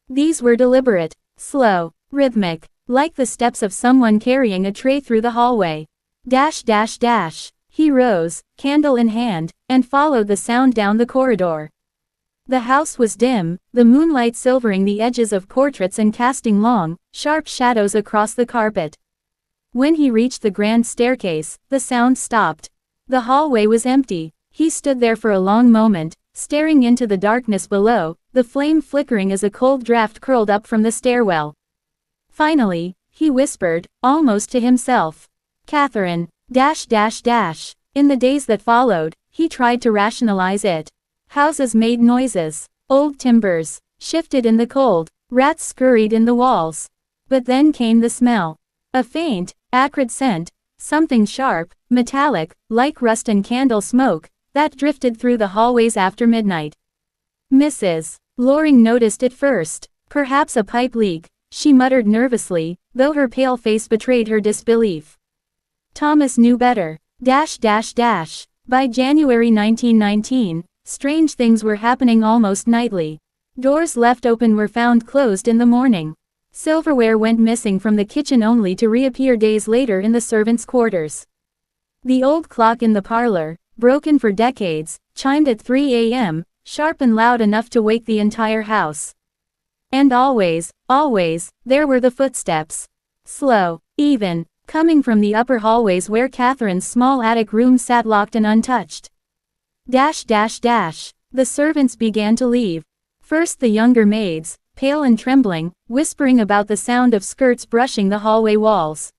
These were deliberate, slow, rhythmic, like the steps of someone carrying a tray through the hallway. He rose, candle in hand, and followed the sound down the corridor. The house was dim, the moonlight silvering the edges of portraits and casting long, sharp shadows across the carpet. When he reached the grand staircase, the sound stopped. The hallway was empty. He stood there for a long moment, staring into the darkness below, the flame flickering as a cold draft curled up from the stairwell. Finally, he whispered, almost to himself. Catherine. In the days that followed, he tried to rationalize it. Houses made noises. Old timbers shifted in the cold. Rats scurried in the walls. But then came the smell. A faint, acrid scent, something sharp, metallic, like rust and candle smoke, that drifted through the hallways after midnight. Mrs. Loring noticed it first. Perhaps a pipe leak, she muttered nervously, though her pale face betrayed her disbelief. Thomas knew better. By January 1919, strange things were happening almost nightly. Doors left open were found closed in the morning. Silverware went missing from the kitchen only to reappear days later in the servants' quarters. The old clock in the parlor, broken for decades, chimed at 3 a.m., sharp and loud enough to wake the entire house. And always, there were the footsteps. Slow, even, coming from the upper hallways where Catherine's small attic room sat locked and untouched. The servants began to leave. First the younger maids, pale and trembling, whispering about the sound of skirts brushing the hallway walls.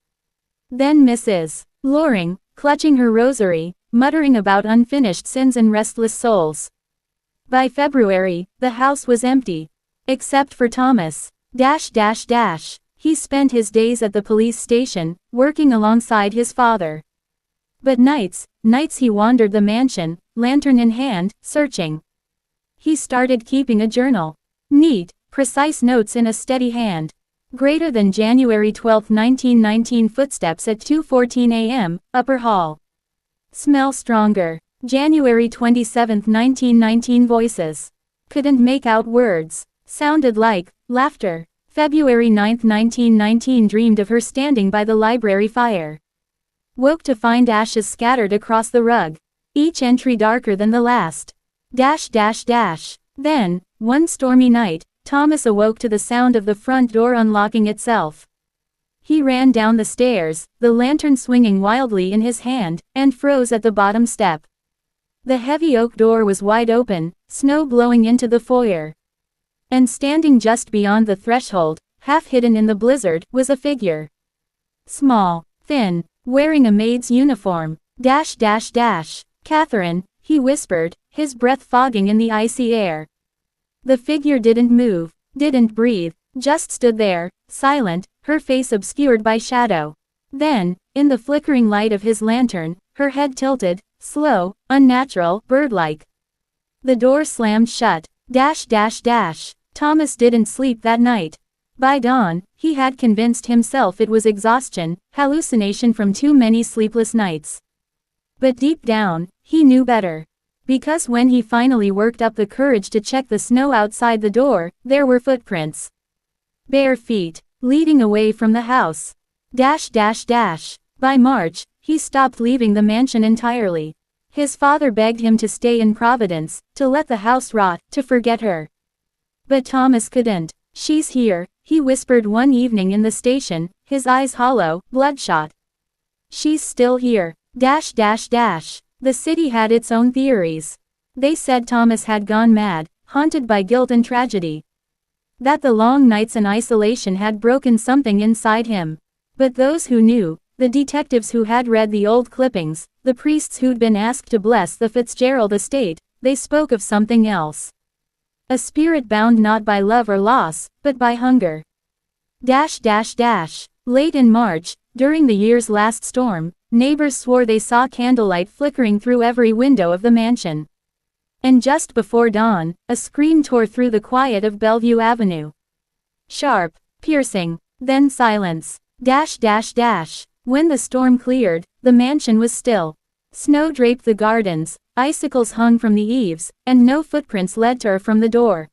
Then Mrs. Loring, clutching her rosary, muttering about unfinished sins and restless souls. By February, the house was empty. Except for Thomas. He spent his days at the police station, working alongside his father. But nights he wandered the mansion, lantern in hand, searching. He started keeping a journal. Neat, precise notes in a steady hand. Greater than January 12, 1919 footsteps at 2:14 a.m., upper hall. Smell stronger. January 27, 1919 voices. Couldn't make out words. Sounded like laughter. February 9, 1919 dreamed of her standing by the library fire. Woke to find ashes scattered across the rug. Each entry darker than the last. Then, one stormy night, Thomas awoke to the sound of the front door unlocking itself. He ran down the stairs, the lantern swinging wildly in his hand, and froze at the bottom step. The heavy oak door was wide open, snow blowing into the foyer. And standing just beyond the threshold, half hidden in the blizzard, was a figure. Small, thin, wearing a maid's uniform. Catherine, he whispered, his breath fogging in the icy air. The figure didn't move, didn't breathe, just stood there, silent, her face obscured by shadow. Then, in the flickering light of his lantern, her head tilted, slow, unnatural, bird-like. The door slammed shut. Thomas didn't sleep that night. By dawn, he had convinced himself it was exhaustion, hallucination from too many sleepless nights. But deep down, he knew better. Because when he finally worked up the courage to check the snow outside the door, there were footprints. Bare feet, leading away from the house. By March, he stopped leaving the mansion entirely. His father begged him to stay in Providence, to let the house rot, to forget her. But Thomas couldn't. "She's here," he whispered one evening in the station, his eyes hollow, bloodshot. "She's still here. The city had its own theories. They said Thomas had gone mad, haunted by guilt and tragedy. That the long nights and isolation had broken something inside him. But those who knew, the detectives who had read the old clippings, the priests who'd been asked to bless the Fitzgerald estate, they spoke of something else. A spirit bound not by love or loss, but by hunger. Late in March, during the year's last storm, neighbors swore they saw candlelight flickering through every window of the mansion. And just before dawn, a scream tore through the quiet of Bellevue Avenue. Sharp, piercing, then silence. When the storm cleared, the mansion was still. Snow draped the gardens, icicles hung from the eaves, and no footprints led to her from the door.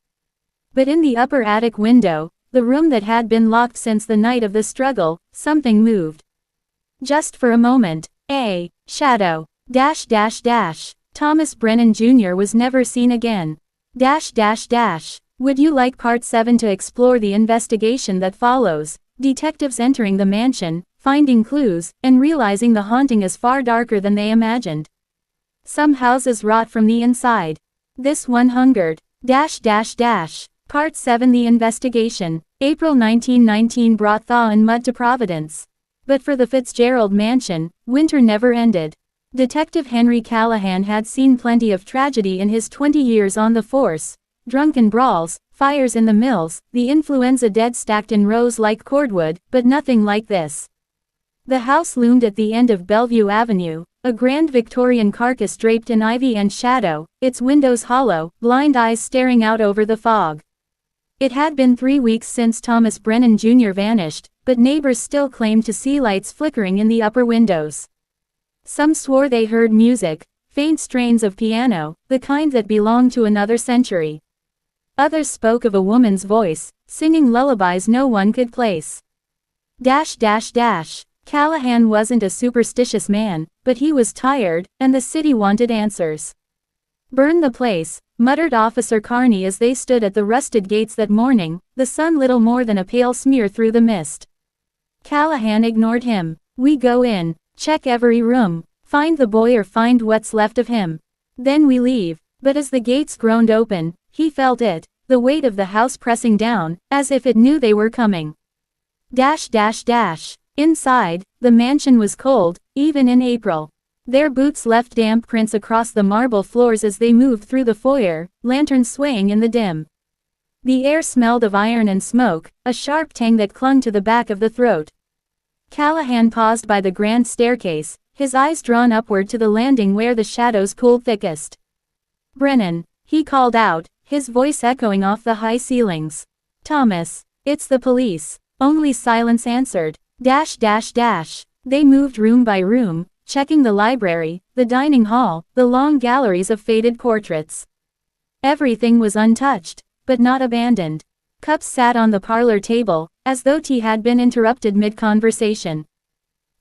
But in the upper attic window, the room that had been locked since the night of the struggle, something moved. Just for a moment. A shadow. Thomas Brennan Jr. was never seen again. Would you like Part 7 to explore the investigation that follows? Detectives entering the mansion, finding clues, and realizing the haunting is far darker than they imagined. Some houses rot from the inside. This one hungered. Part 7 The Investigation. April 1919 brought thaw and mud to Providence. But for the Fitzgerald mansion, winter never ended. Detective Henry Callahan had seen plenty of tragedy in his 20 years on the force. Drunken brawls, fires in the mills, the influenza dead stacked in rows like cordwood, but nothing like this. The house loomed at the end of Bellevue Avenue, a grand Victorian carcass draped in ivy and shadow, its windows hollow, blind eyes staring out over the fog. It had been 3 weeks since Thomas Brennan Jr. vanished, but neighbors still claimed to see lights flickering in the upper windows. Some swore they heard music, faint strains of piano, the kind that belonged to another century. Others spoke of a woman's voice, singing lullabies no one could place. Callahan wasn't a superstitious man, but he was tired, and the city wanted answers. "Burn the place," muttered Officer Carney as they stood at the rusted gates that morning, the sun little more than a pale smear through the mist. Callahan ignored him. "We go in, check every room, find the boy or find what's left of him. Then we leave." But as the gates groaned open, he felt it, the weight of the house pressing down, as if it knew they were coming. Inside, the mansion was cold, even in April. Their boots left damp prints across the marble floors as they moved through the foyer, lanterns swaying in the dim. The air smelled of iron and smoke, a sharp tang that clung to the back of the throat. Callahan paused by the grand staircase, his eyes drawn upward to the landing where the shadows pooled thickest. "Brennan," he called out, his voice echoing off the high ceilings. "Thomas, it's the police." Only silence answered. They moved room by room, checking the library, the dining hall, the long galleries of faded portraits. Everything was untouched, but not abandoned. Cups sat on the parlor table, as though tea had been interrupted mid-conversation.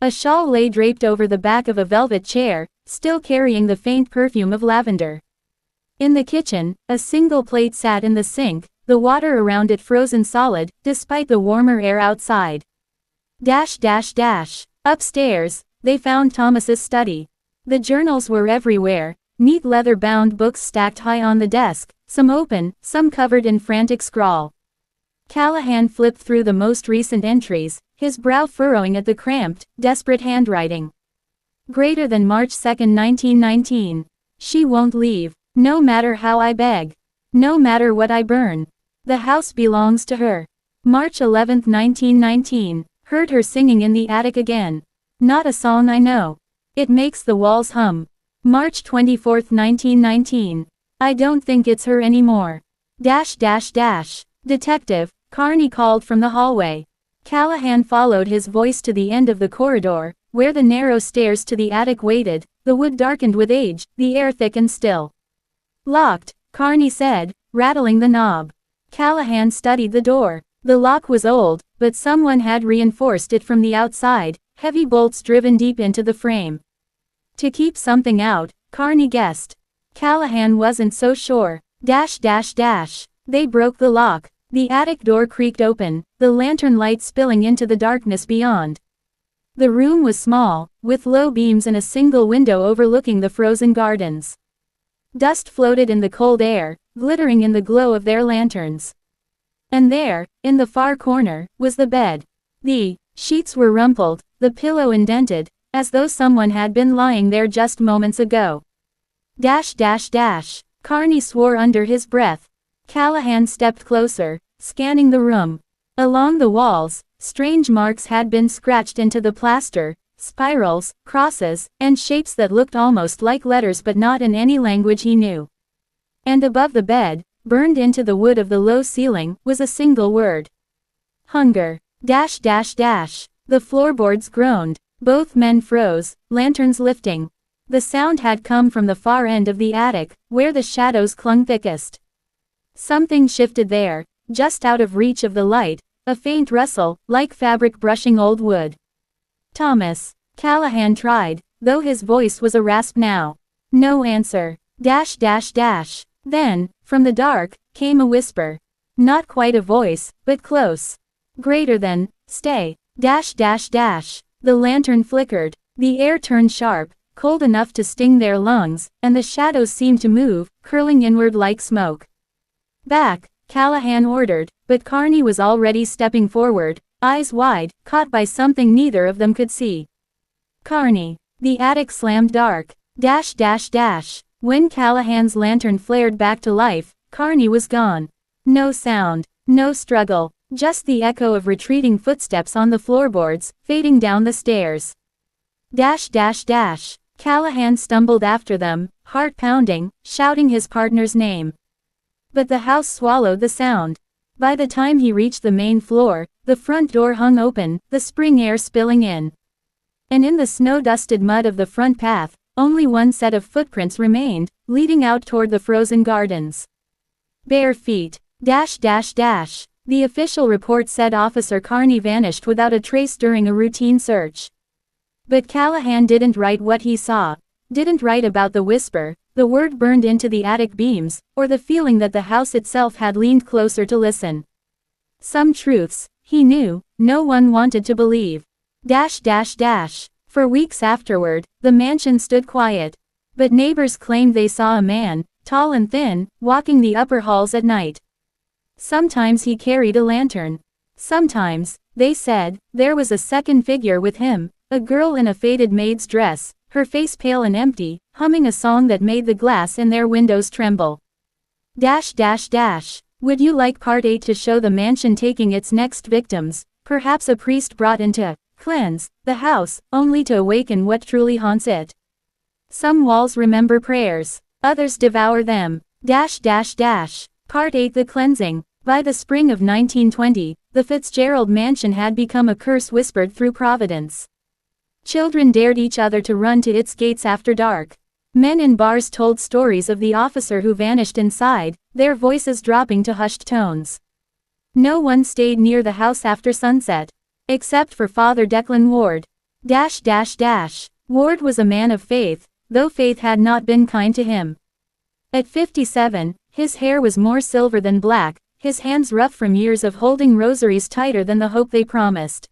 A shawl lay draped over the back of a velvet chair, still carrying the faint perfume of lavender. In the kitchen, a single plate sat in the sink, the water around it frozen solid, despite the warmer air outside. Upstairs, they found Thomas's study. The journals were everywhere, neat leather-bound books stacked high on the desk, some open, some covered in frantic scrawl. Callahan flipped through the most recent entries, his brow furrowing at the cramped, desperate handwriting. Greater than March 2, 1919. "She won't leave, no matter how I beg. No matter what I burn. The house belongs to her." March 11, 1919. Heard her singing in the attic again. "Not a song I know. It makes the walls hum." March 24, 1919. "I don't think it's her anymore." Detective, Carney called from the hallway. Callahan followed his voice to the end of the corridor, where the narrow stairs to the attic waited, the wood darkened with age, the air thick and still. "Locked," Carney said, rattling the knob. Callahan studied the door. The lock was old, but someone had reinforced it from the outside, heavy bolts driven deep into the frame. To keep something out, Carney guessed. Callahan wasn't so sure. They broke the lock. The attic door creaked open, the lantern light spilling into the darkness beyond. The room was small, with low beams and a single window overlooking the frozen gardens. Dust floated in the cold air, glittering in the glow of their lanterns. And there, in the far corner, was the bed. The sheets were rumpled, the pillow indented, as though someone had been lying there just moments ago. Carney swore under his breath. Callahan stepped closer, scanning the room. Along the walls, strange marks had been scratched into the plaster, spirals, crosses, and shapes that looked almost like letters but not in any language he knew. And above the bed, burned into the wood of the low ceiling, was a single word. Hunger. The floorboards groaned. Both men froze, lanterns lifting. The sound had come from the far end of the attic, where the shadows clung thickest. Something shifted there, just out of reach of the light, a faint rustle, like fabric brushing old wood. Thomas. Callahan tried, though his voice was a rasp now. No answer. Then, from the dark, came a whisper. Not quite a voice, but close. Greater than, stay. The lantern flickered. The air turned sharp, cold enough to sting their lungs, and the shadows seemed to move, curling inward like smoke. Back, Callahan ordered, but Carney was already stepping forward, eyes wide, caught by something neither of them could see. Carney. The attic slammed dark. When Callahan's lantern flared back to life, Carney was gone. No sound, no struggle, just the echo of retreating footsteps on the floorboards, fading down the stairs. Callahan stumbled after them, heart pounding, shouting his partner's name. But the house swallowed the sound. By the time he reached the main floor, the front door hung open, the spring air spilling in. And in the snow-dusted mud of the front path, only one set of footprints remained, leading out toward the frozen gardens. Bare feet. The official report said Officer Carney vanished without a trace during a routine search. But Callahan didn't write what he saw, didn't write about the whisper, the word burned into the attic beams, or the feeling that the house itself had leaned closer to listen. Some truths, he knew, no one wanted to believe. For weeks afterward, the mansion stood quiet. But neighbors claimed they saw a man, tall and thin, walking the upper halls at night. Sometimes he carried a lantern. Sometimes, they said, there was a second figure with him, a girl in a faded maid's dress, her face pale and empty, humming a song that made the glass in their windows tremble. Would you like Part 8 to show the mansion taking its next victims, perhaps a priest brought in to cleanse the house, only to awaken what truly haunts it? Some walls remember prayers, others devour them. Part 8 The Cleansing. By the spring of 1920, the Fitzgerald mansion had become a curse whispered through Providence. Children dared each other to run to its gates after dark. Men in bars told stories of the officer who vanished inside, their voices dropping to hushed tones. No one stayed near the house after sunset. Except for Father Declan Ward. Ward was a man of faith, though faith had not been kind to him. At 57, his hair was more silver than black, his hands rough from years of holding rosaries tighter than the hope they promised.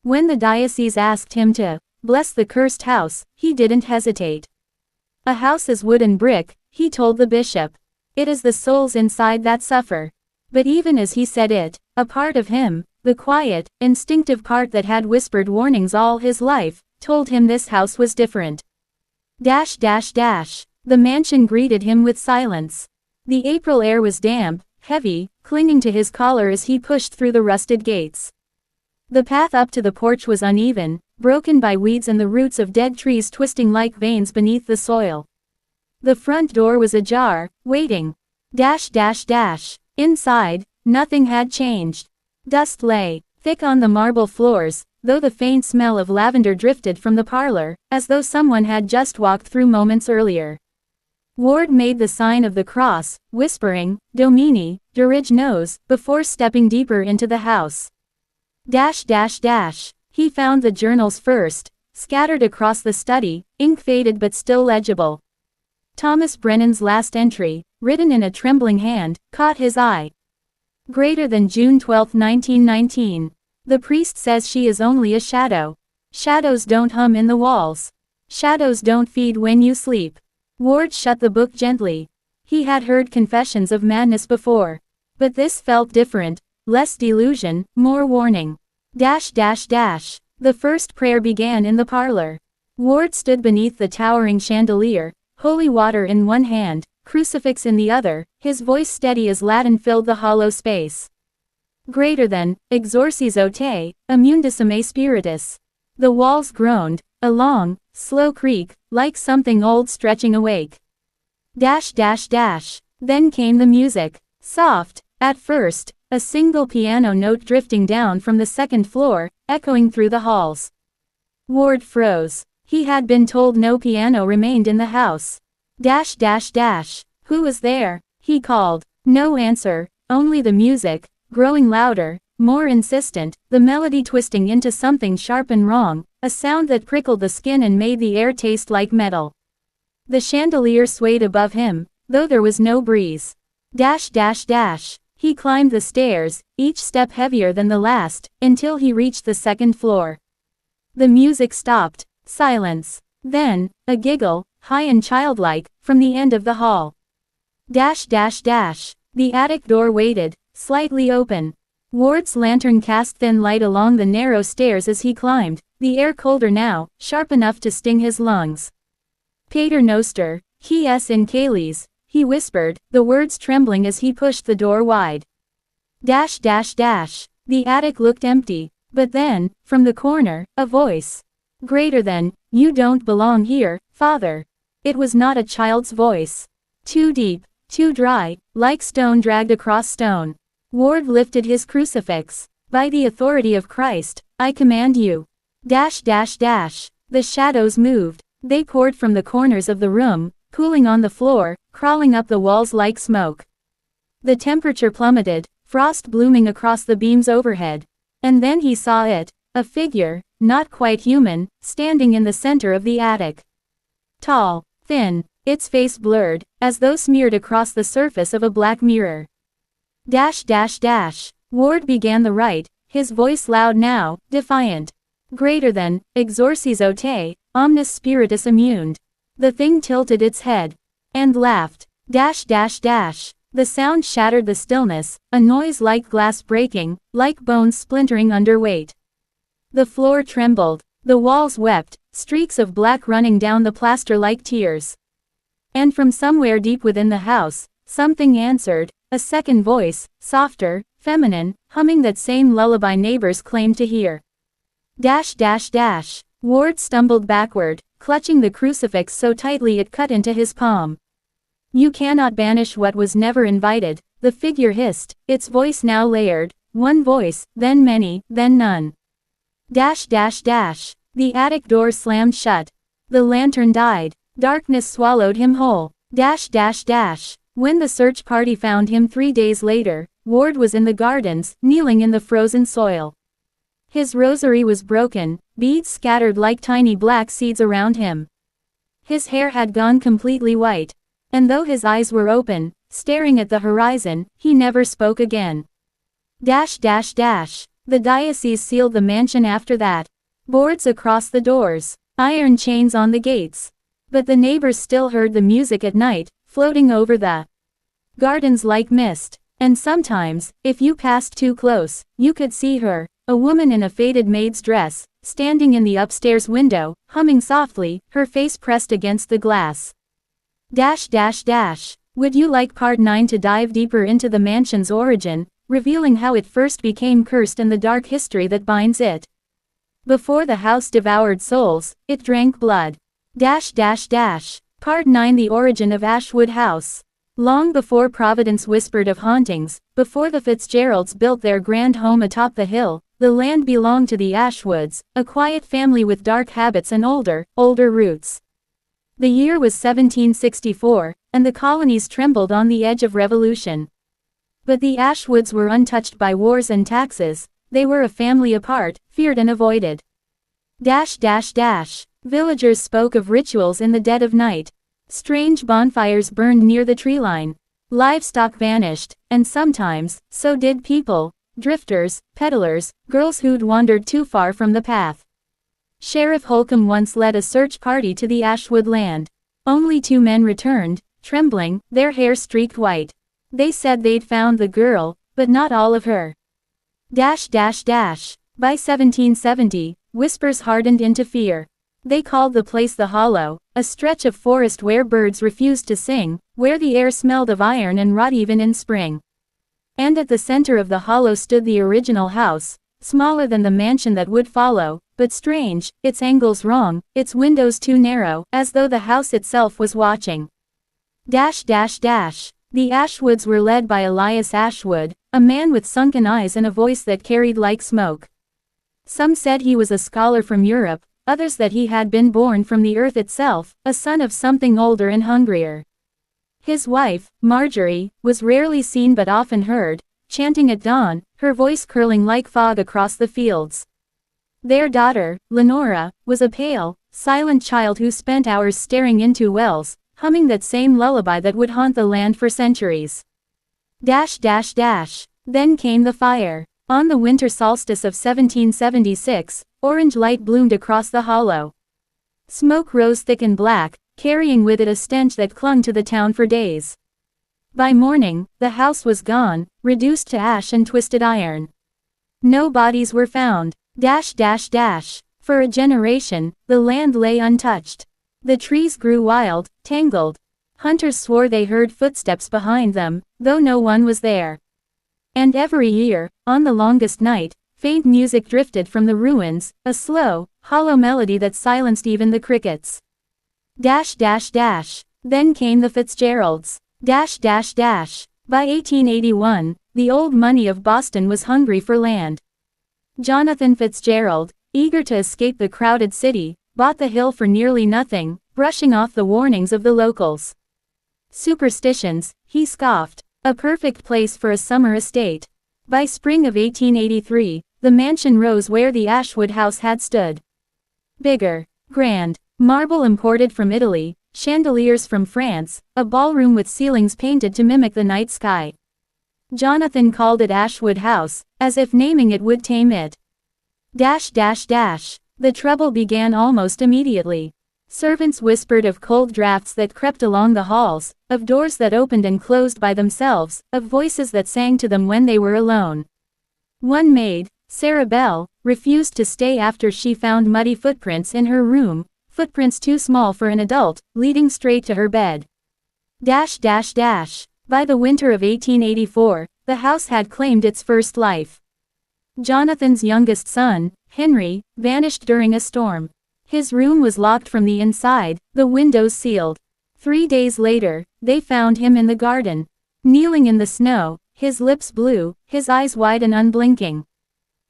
When the diocese asked him to bless the cursed house, he didn't hesitate. A house is wood and brick, he told the bishop. It is the souls inside that suffer. But even as he said it, a part of him, the quiet, instinctive part that had whispered warnings all his life, told him this house was different. The mansion greeted him with silence. The April air was damp, heavy, clinging to his collar as he pushed through the rusted gates. The path up to the porch was uneven, broken by weeds and the roots of dead trees twisting like veins beneath the soil. The front door was ajar, waiting. Inside, nothing had changed. Dust lay thick on the marble floors, though the faint smell of lavender drifted from the parlor, as though someone had just walked through moments earlier. Ward made the sign of the cross, whispering, Domini, dirige nos, before stepping deeper into the house. He found the journals first, scattered across the study, ink faded but still legible. Thomas Brennan's last entry, written in a trembling hand, caught his eye. Greater than June 12, 1919. The priest says she is only a shadow. Shadows don't hum in the walls. Shadows don't feed when you sleep. Ward shut the book gently. He had heard confessions of madness before. But this felt different, less delusion, more warning. The first prayer began in the parlor. Ward stood beneath the towering chandelier, holy water in one hand, crucifix in the other, his voice steady as Latin filled the hollow space. Greater than, exorcizo te, immundissime spiritus. The walls groaned, a long, slow creak, like something old stretching awake. Then came the music. Soft, at first, a single piano note drifting down from the second floor, echoing through the halls. Ward froze. He had been told no piano remained in the house. Who was there? He called. No answer, only the music, growing louder, more insistent, the melody twisting into something sharp and wrong, a sound that prickled the skin and made the air taste like metal. The chandelier swayed above him, though there was no breeze. He climbed the stairs, each step heavier than the last, until he reached the second floor. The music stopped. Silence. Then, a giggle, high and childlike, from the end of the hall. The attic door waited, slightly open. Ward's lantern cast thin light along the narrow stairs as he climbed, the air colder now, sharp enough to sting his lungs. Pater Noster, qui es in caelis, he whispered, the words trembling as he pushed the door wide. The attic looked empty, but then, from the corner, a voice. Greater than, you don't belong here, Father. It was not a child's voice. Too deep, too dry, like stone dragged across stone. Ward lifted his crucifix. By the authority of Christ, I command you. The shadows moved. They poured from the corners of the room, pooling on the floor, crawling up the walls like smoke. The temperature plummeted, frost blooming across the beams overhead. And then he saw it, a figure, not quite human, standing in the center of the attic. Tall, thin, its face blurred, as though smeared across the surface of a black mirror. Ward began the rite, his voice loud now, defiant. Greater than, exorcizo te, omnis spiritus immuned. The thing tilted its head. And laughed. The sound shattered the stillness, a noise like glass breaking, like bones splintering under weight. The floor trembled. The walls wept, streaks of black running down the plaster like tears. And from somewhere deep within the house, something answered, a second voice, softer, feminine, humming that same lullaby neighbors claimed to hear. Ward stumbled backward, clutching the crucifix so tightly it cut into his palm. You cannot banish what was never invited, the figure hissed, its voice now layered, one voice, then many, then none. The attic door slammed shut. The lantern died. Darkness swallowed him whole. When the search party found him 3 days later, Ward was in the gardens, kneeling in the frozen soil. His rosary was broken, beads scattered like tiny black seeds around him. His hair had gone completely white. And though his eyes were open, staring at the horizon, he never spoke again. The diocese sealed the mansion after that. Boards across the doors, iron chains on the gates. But the neighbors still heard the music at night, floating over the gardens like mist. And sometimes, if you passed too close, you could see her, a woman in a faded maid's dress, standing in the upstairs window, humming softly, her face pressed against the glass. Would you like part 9 to dive deeper into the mansion's origin, revealing how it first became cursed and the dark history that binds it? Before the house devoured souls, it drank blood. Part 9 The Origin of Ashwood House. Long before Providence whispered of hauntings, before the Fitzgeralds built their grand home atop the hill, the land belonged to the Ashwoods, a quiet family with dark habits and older roots. The year was 1764, and the colonies trembled on the edge of revolution. But the Ashwoods were untouched by wars and taxes, they were a family apart, feared and avoided. Villagers spoke of rituals in the dead of night. Strange bonfires burned near the tree line. Livestock vanished, and sometimes, so did people, drifters, peddlers, girls who'd wandered too far from the path. Sheriff Holcomb once led a search party to the Ashwood land. Only 2 men returned, trembling, their hair streaked white. They said they'd found the girl, but not all of her. By 1770, whispers hardened into fear. They called the place the Hollow, a stretch of forest where birds refused to sing, where the air smelled of iron and rot even in spring. And at the center of the hollow stood the original house, smaller than the mansion that would follow, but strange, its angles wrong, its windows too narrow, as though the house itself was watching. The Ashwoods were led by Elias Ashwood, a man with sunken eyes and a voice that carried like smoke. Some said he was a scholar from Europe, others that he had been born from the earth itself, a son of something older and hungrier. His wife, Marjorie, was rarely seen but often heard, chanting at dawn, her voice curling like fog across the fields. Their daughter, Lenora, was a pale, silent child who spent hours staring into wells, humming that same lullaby that would haunt the land for centuries. Then came the fire. On the winter solstice of 1776, orange light bloomed across the hollow. Smoke rose thick and black, carrying with it a stench that clung to the town for days. By morning, the house was gone, reduced to ash and twisted iron. No bodies were found. For a generation, the land lay untouched. The trees grew wild, tangled. Hunters swore they heard footsteps behind them, though no one was there. And every year, on the longest night, faint music drifted from the ruins, a slow, hollow melody that silenced even the crickets. Then came the Fitzgeralds. By 1881, the old money of Boston was hungry for land. Jonathan Fitzgerald, eager to escape the crowded city, bought the hill for nearly nothing, brushing off the warnings of the locals. Superstitions, he scoffed. A perfect place for a summer estate. By spring of 1883, the mansion rose where the Ashwood House had stood. Bigger, grand, marble imported from Italy, chandeliers from France, a ballroom with ceilings painted to mimic the night sky. Jonathan called it Ashwood House, as if naming it would tame it. The trouble began almost immediately. Servants whispered of cold drafts that crept along the halls, of doors that opened and closed by themselves, of voices that sang to them when they were alone. One maid, Sarah Bell, refused to stay after she found muddy footprints in her room, footprints too small for an adult, leading straight to her bed. By the winter of 1884, the house had claimed its first life. Jonathan's youngest son, Henry, vanished during a storm. His room was locked from the inside, the windows sealed. 3 days later, they found him in the garden. Kneeling in the snow, his lips blue, his eyes wide and unblinking.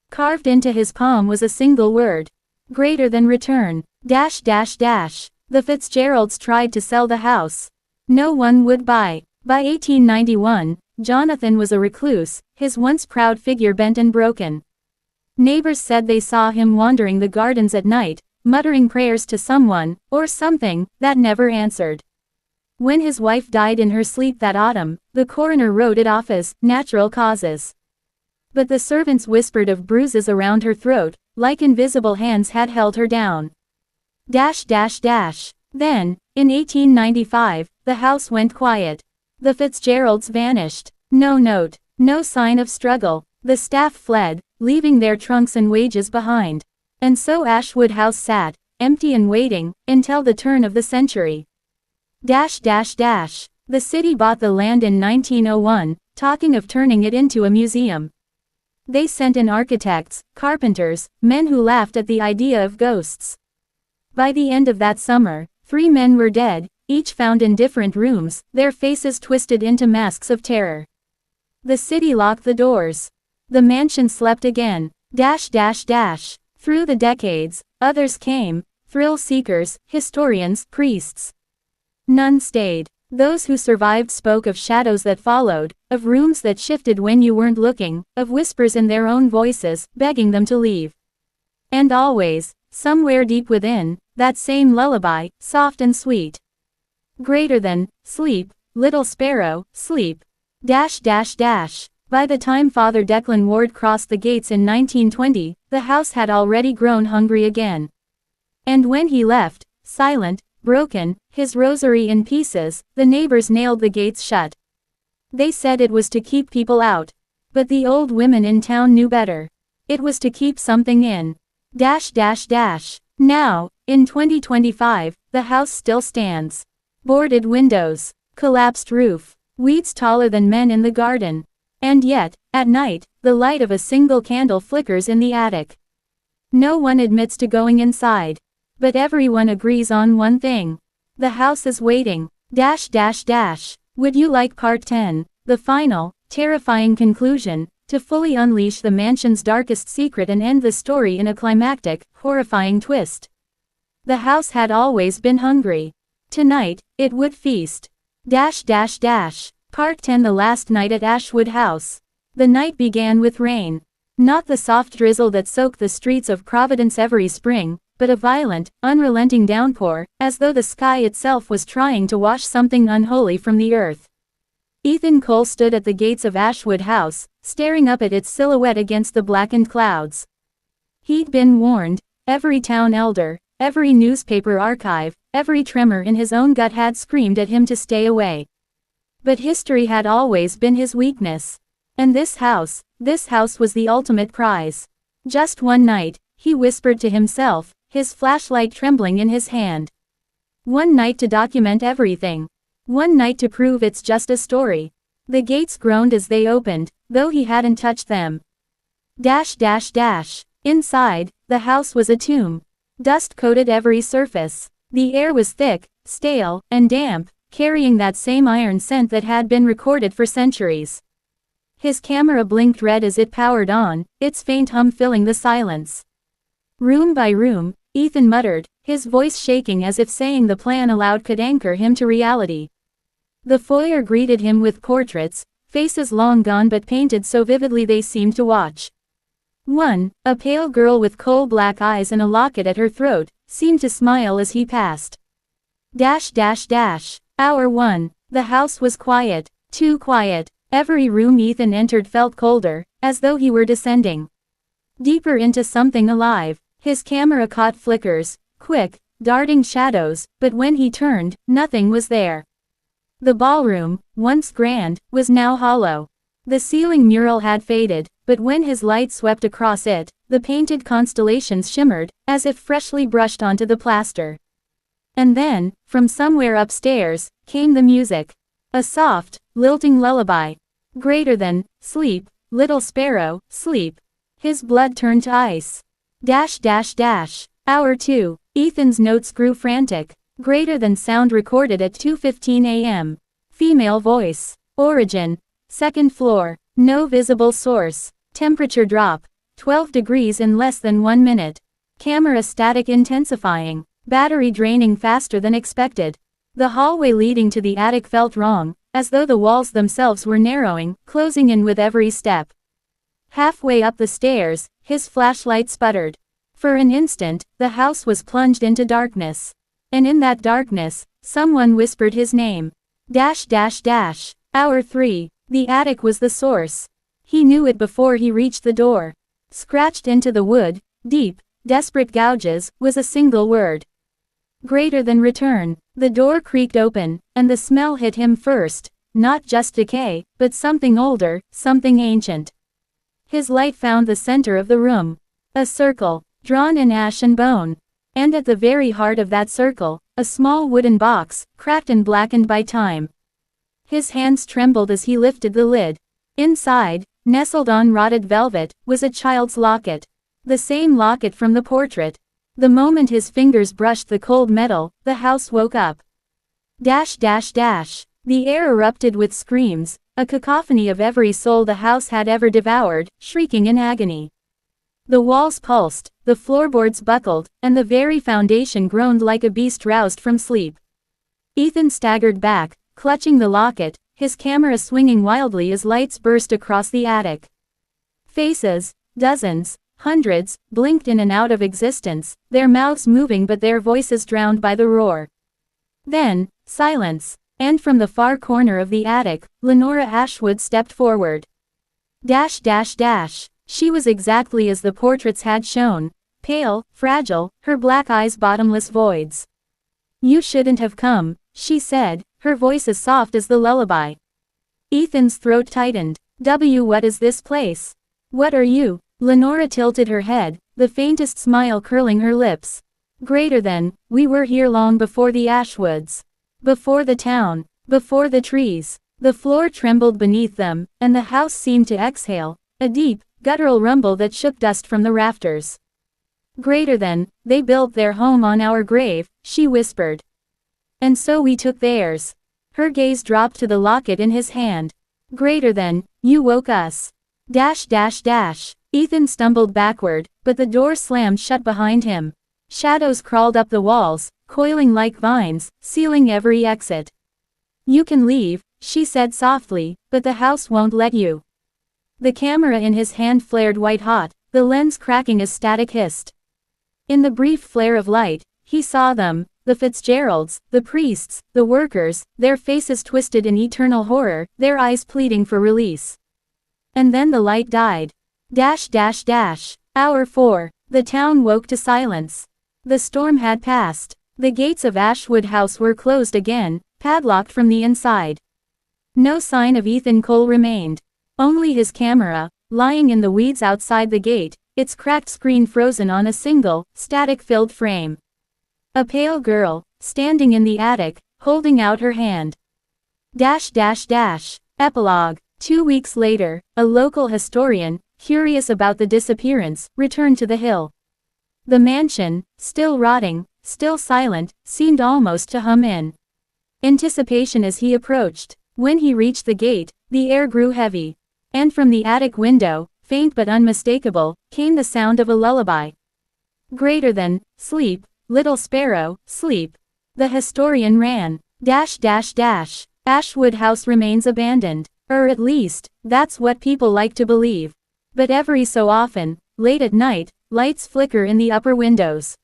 Carved into his palm was a single word. Greater than return. The Fitzgeralds tried to sell the house. No one would buy. By 1891, Jonathan was a recluse, his once proud figure bent and broken. Neighbors said they saw him wandering the gardens at night, muttering prayers to someone, or something, that never answered. When his wife died in her sleep that autumn, the coroner wrote it off as natural causes. But the servants whispered of bruises around her throat, like invisible hands had held her down. Then, in 1895, the house went quiet. The Fitzgeralds vanished. No note, no sign of struggle. The staff fled, leaving their trunks and wages behind. And so Ashwood House sat, empty and waiting, until the turn of the century. The city bought the land in 1901, talking of turning it into a museum. They sent in architects, carpenters, men who laughed at the idea of ghosts. By the end of that summer, 3 men were dead, each found in different rooms, their faces twisted into masks of terror. The city locked the doors. The mansion slept again. Through the decades, others came, thrill seekers, historians, priests. None stayed. Those who survived spoke of shadows that followed, of rooms that shifted when you weren't looking, of whispers in their own voices, begging them to leave. And always, somewhere deep within, that same lullaby, soft and sweet. Greater than, sleep, little sparrow, sleep. Dash dash dash. By the time Father Declan Ward crossed the gates in 1920, the house had already grown hungry again. And when he left, silent, broken, his rosary in pieces, the neighbors nailed the gates shut. They said it was to keep people out. But the old women in town knew better. It was to keep something in. Dash dash dash. Now, in 2025, the house still stands. Boarded windows, collapsed roof, weeds taller than men in the garden. And yet, at night, the light of a single candle flickers in the attic. No one admits to going inside. But everyone agrees on one thing. The house is waiting. Dash dash dash. Would you like part 10, the final, terrifying conclusion, to fully unleash the mansion's darkest secret and end the story in a climactic, horrifying twist? The house had always been hungry. Tonight, it would feast. Dash dash dash. Part 10, the last night at Ashwood House. The night began with rain. Not the soft drizzle that soaked the streets of Providence every spring, but a violent, unrelenting downpour, as though the sky itself was trying to wash something unholy from the earth. Ethan Cole stood at the gates of Ashwood House, staring up at its silhouette against the blackened clouds. He'd been warned. Every town elder, every newspaper archive, every tremor in his own gut had screamed at him to stay away. But history had always been his weakness. And this house was the ultimate prize. Just one night, he whispered to himself, his flashlight trembling in his hand. One night to document everything. One night to prove it's just a story. The gates groaned as they opened, though he hadn't touched them. Dash dash dash. Inside, the house was a tomb. Dust coated every surface. The air was thick, stale, and damp, carrying that same iron scent that had been recorded for centuries. His camera blinked red as it powered on, its faint hum filling the silence. Room by room, Ethan muttered, his voice shaking as if saying the plan aloud could anchor him to reality. The foyer greeted him with portraits, faces long gone but painted so vividly they seemed to watch. One, a pale girl with coal black eyes and a locket at her throat, seemed to smile as he passed. Dash dash dash. Hour 1. The house was quiet, too quiet. Every room Ethan entered felt colder, as though he were descending deeper into something alive. His camera caught flickers, quick, darting shadows, but when he turned, nothing was there. The ballroom, once grand, was now hollow. The ceiling mural had faded, but when his light swept across it, the painted constellations shimmered, as if freshly brushed onto the plaster. And then, from somewhere upstairs, came the music. A soft, lilting lullaby. Greater than, sleep, little sparrow, sleep. His blood turned to ice. Dash dash dash. Hour 2. Ethan's notes grew frantic. Greater than sound recorded at 2:15 a.m. Female voice. Origin. Second floor. No visible source. Temperature drop. 12 degrees in less than 1 minute. Camera static intensifying. Battery draining faster than expected. The hallway leading to the attic felt wrong, as though the walls themselves were narrowing, closing in with every step. Halfway up the stairs, his flashlight sputtered. For an instant, the house was plunged into darkness. And in that darkness, someone whispered his name. Dash dash dash. Hour 3. The attic was the source. He knew it before he reached the door. Scratched into the wood, deep, desperate gouges, was a single word. Greater than return. The door creaked open, and the smell hit him first, not just decay, but something older, something ancient. His light found the center of the room. A circle, drawn in ash and bone. And at the very heart of that circle, a small wooden box, cracked and blackened by time. His hands trembled as he lifted the lid. Inside, nestled on rotted velvet, was a child's locket. The same locket from the portrait. The moment his fingers brushed the cold metal, the house woke up. Dash dash dash. The air erupted with screams, a cacophony of every soul the house had ever devoured, shrieking in agony. The walls pulsed, the floorboards buckled, and the very foundation groaned like a beast roused from sleep. Ethan staggered back, clutching the locket, his camera swinging wildly as lights burst across the attic. Faces, dozens, hundreds, blinked in and out of existence, their mouths moving but their voices drowned by the roar. Then, silence. And from the far corner of the attic, Lenora Ashwood stepped forward. She was exactly as the portraits had shown, pale, fragile, her black eyes bottomless voids. "You shouldn't have come," she said, her voice as soft as the lullaby. Ethan's throat tightened. What is this place? What are you?" Lenora tilted her head, the faintest smile curling her lips. We were here long before the Ashwoods. Before the town. Before the trees. The floor trembled beneath them, and the house seemed to exhale, a deep, guttural rumble that shook dust from the rafters. They built their home on our grave," she whispered. "And so we took theirs." Her gaze dropped to the locket in his hand. You woke us." Ethan stumbled backward, but the door slammed shut behind him. Shadows crawled up the walls, coiling like vines, sealing every exit. "You can leave," she said softly, "but the house won't let you." The camera in his hand flared white-hot, the lens cracking as static hissed. In the brief flare of light, he saw them, the Fitzgeralds, the priests, the workers, their faces twisted in eternal horror, their eyes pleading for release. And then the light died. Hour 4. The town woke to silence. The storm had passed. The gates of Ashwood House were closed again, padlocked from the inside. No sign of Ethan Cole remained. Only his camera, lying in the weeds outside the gate, its cracked screen frozen on a single, static-filled frame. A pale girl, standing in the attic, holding out her hand. Epilogue. 2 weeks later, a local historian, curious about the disappearance, returned to the hill. The mansion, still rotting, still silent, seemed almost to hum in anticipation as he approached. When he reached the gate, the air grew heavy. And from the attic window, faint but unmistakable, came the sound of a lullaby. Sleep, little sparrow, sleep. The historian ran. Ashwood House remains abandoned. Or at least, that's what people like to believe. But every so often, late at night, lights flicker in the upper windows.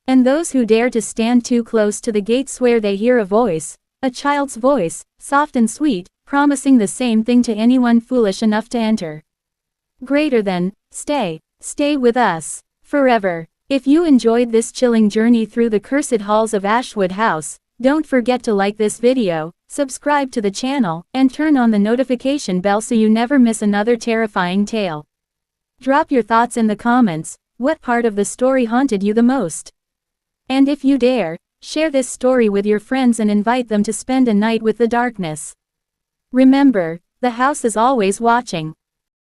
And those who dare to stand too close to the gate swear they hear a voice, a child's voice, soft and sweet, promising the same thing to anyone foolish enough to enter. Stay with us. Forever. If you enjoyed this chilling journey through the cursed halls of Ashwood House, don't forget to like this video, subscribe to the channel, and turn on the notification bell so you never miss another terrifying tale. Drop your thoughts in the comments. What part of the story haunted you the most? And if you dare, share this story with your friends and invite them to spend a night with the darkness. Remember, the house is always watching.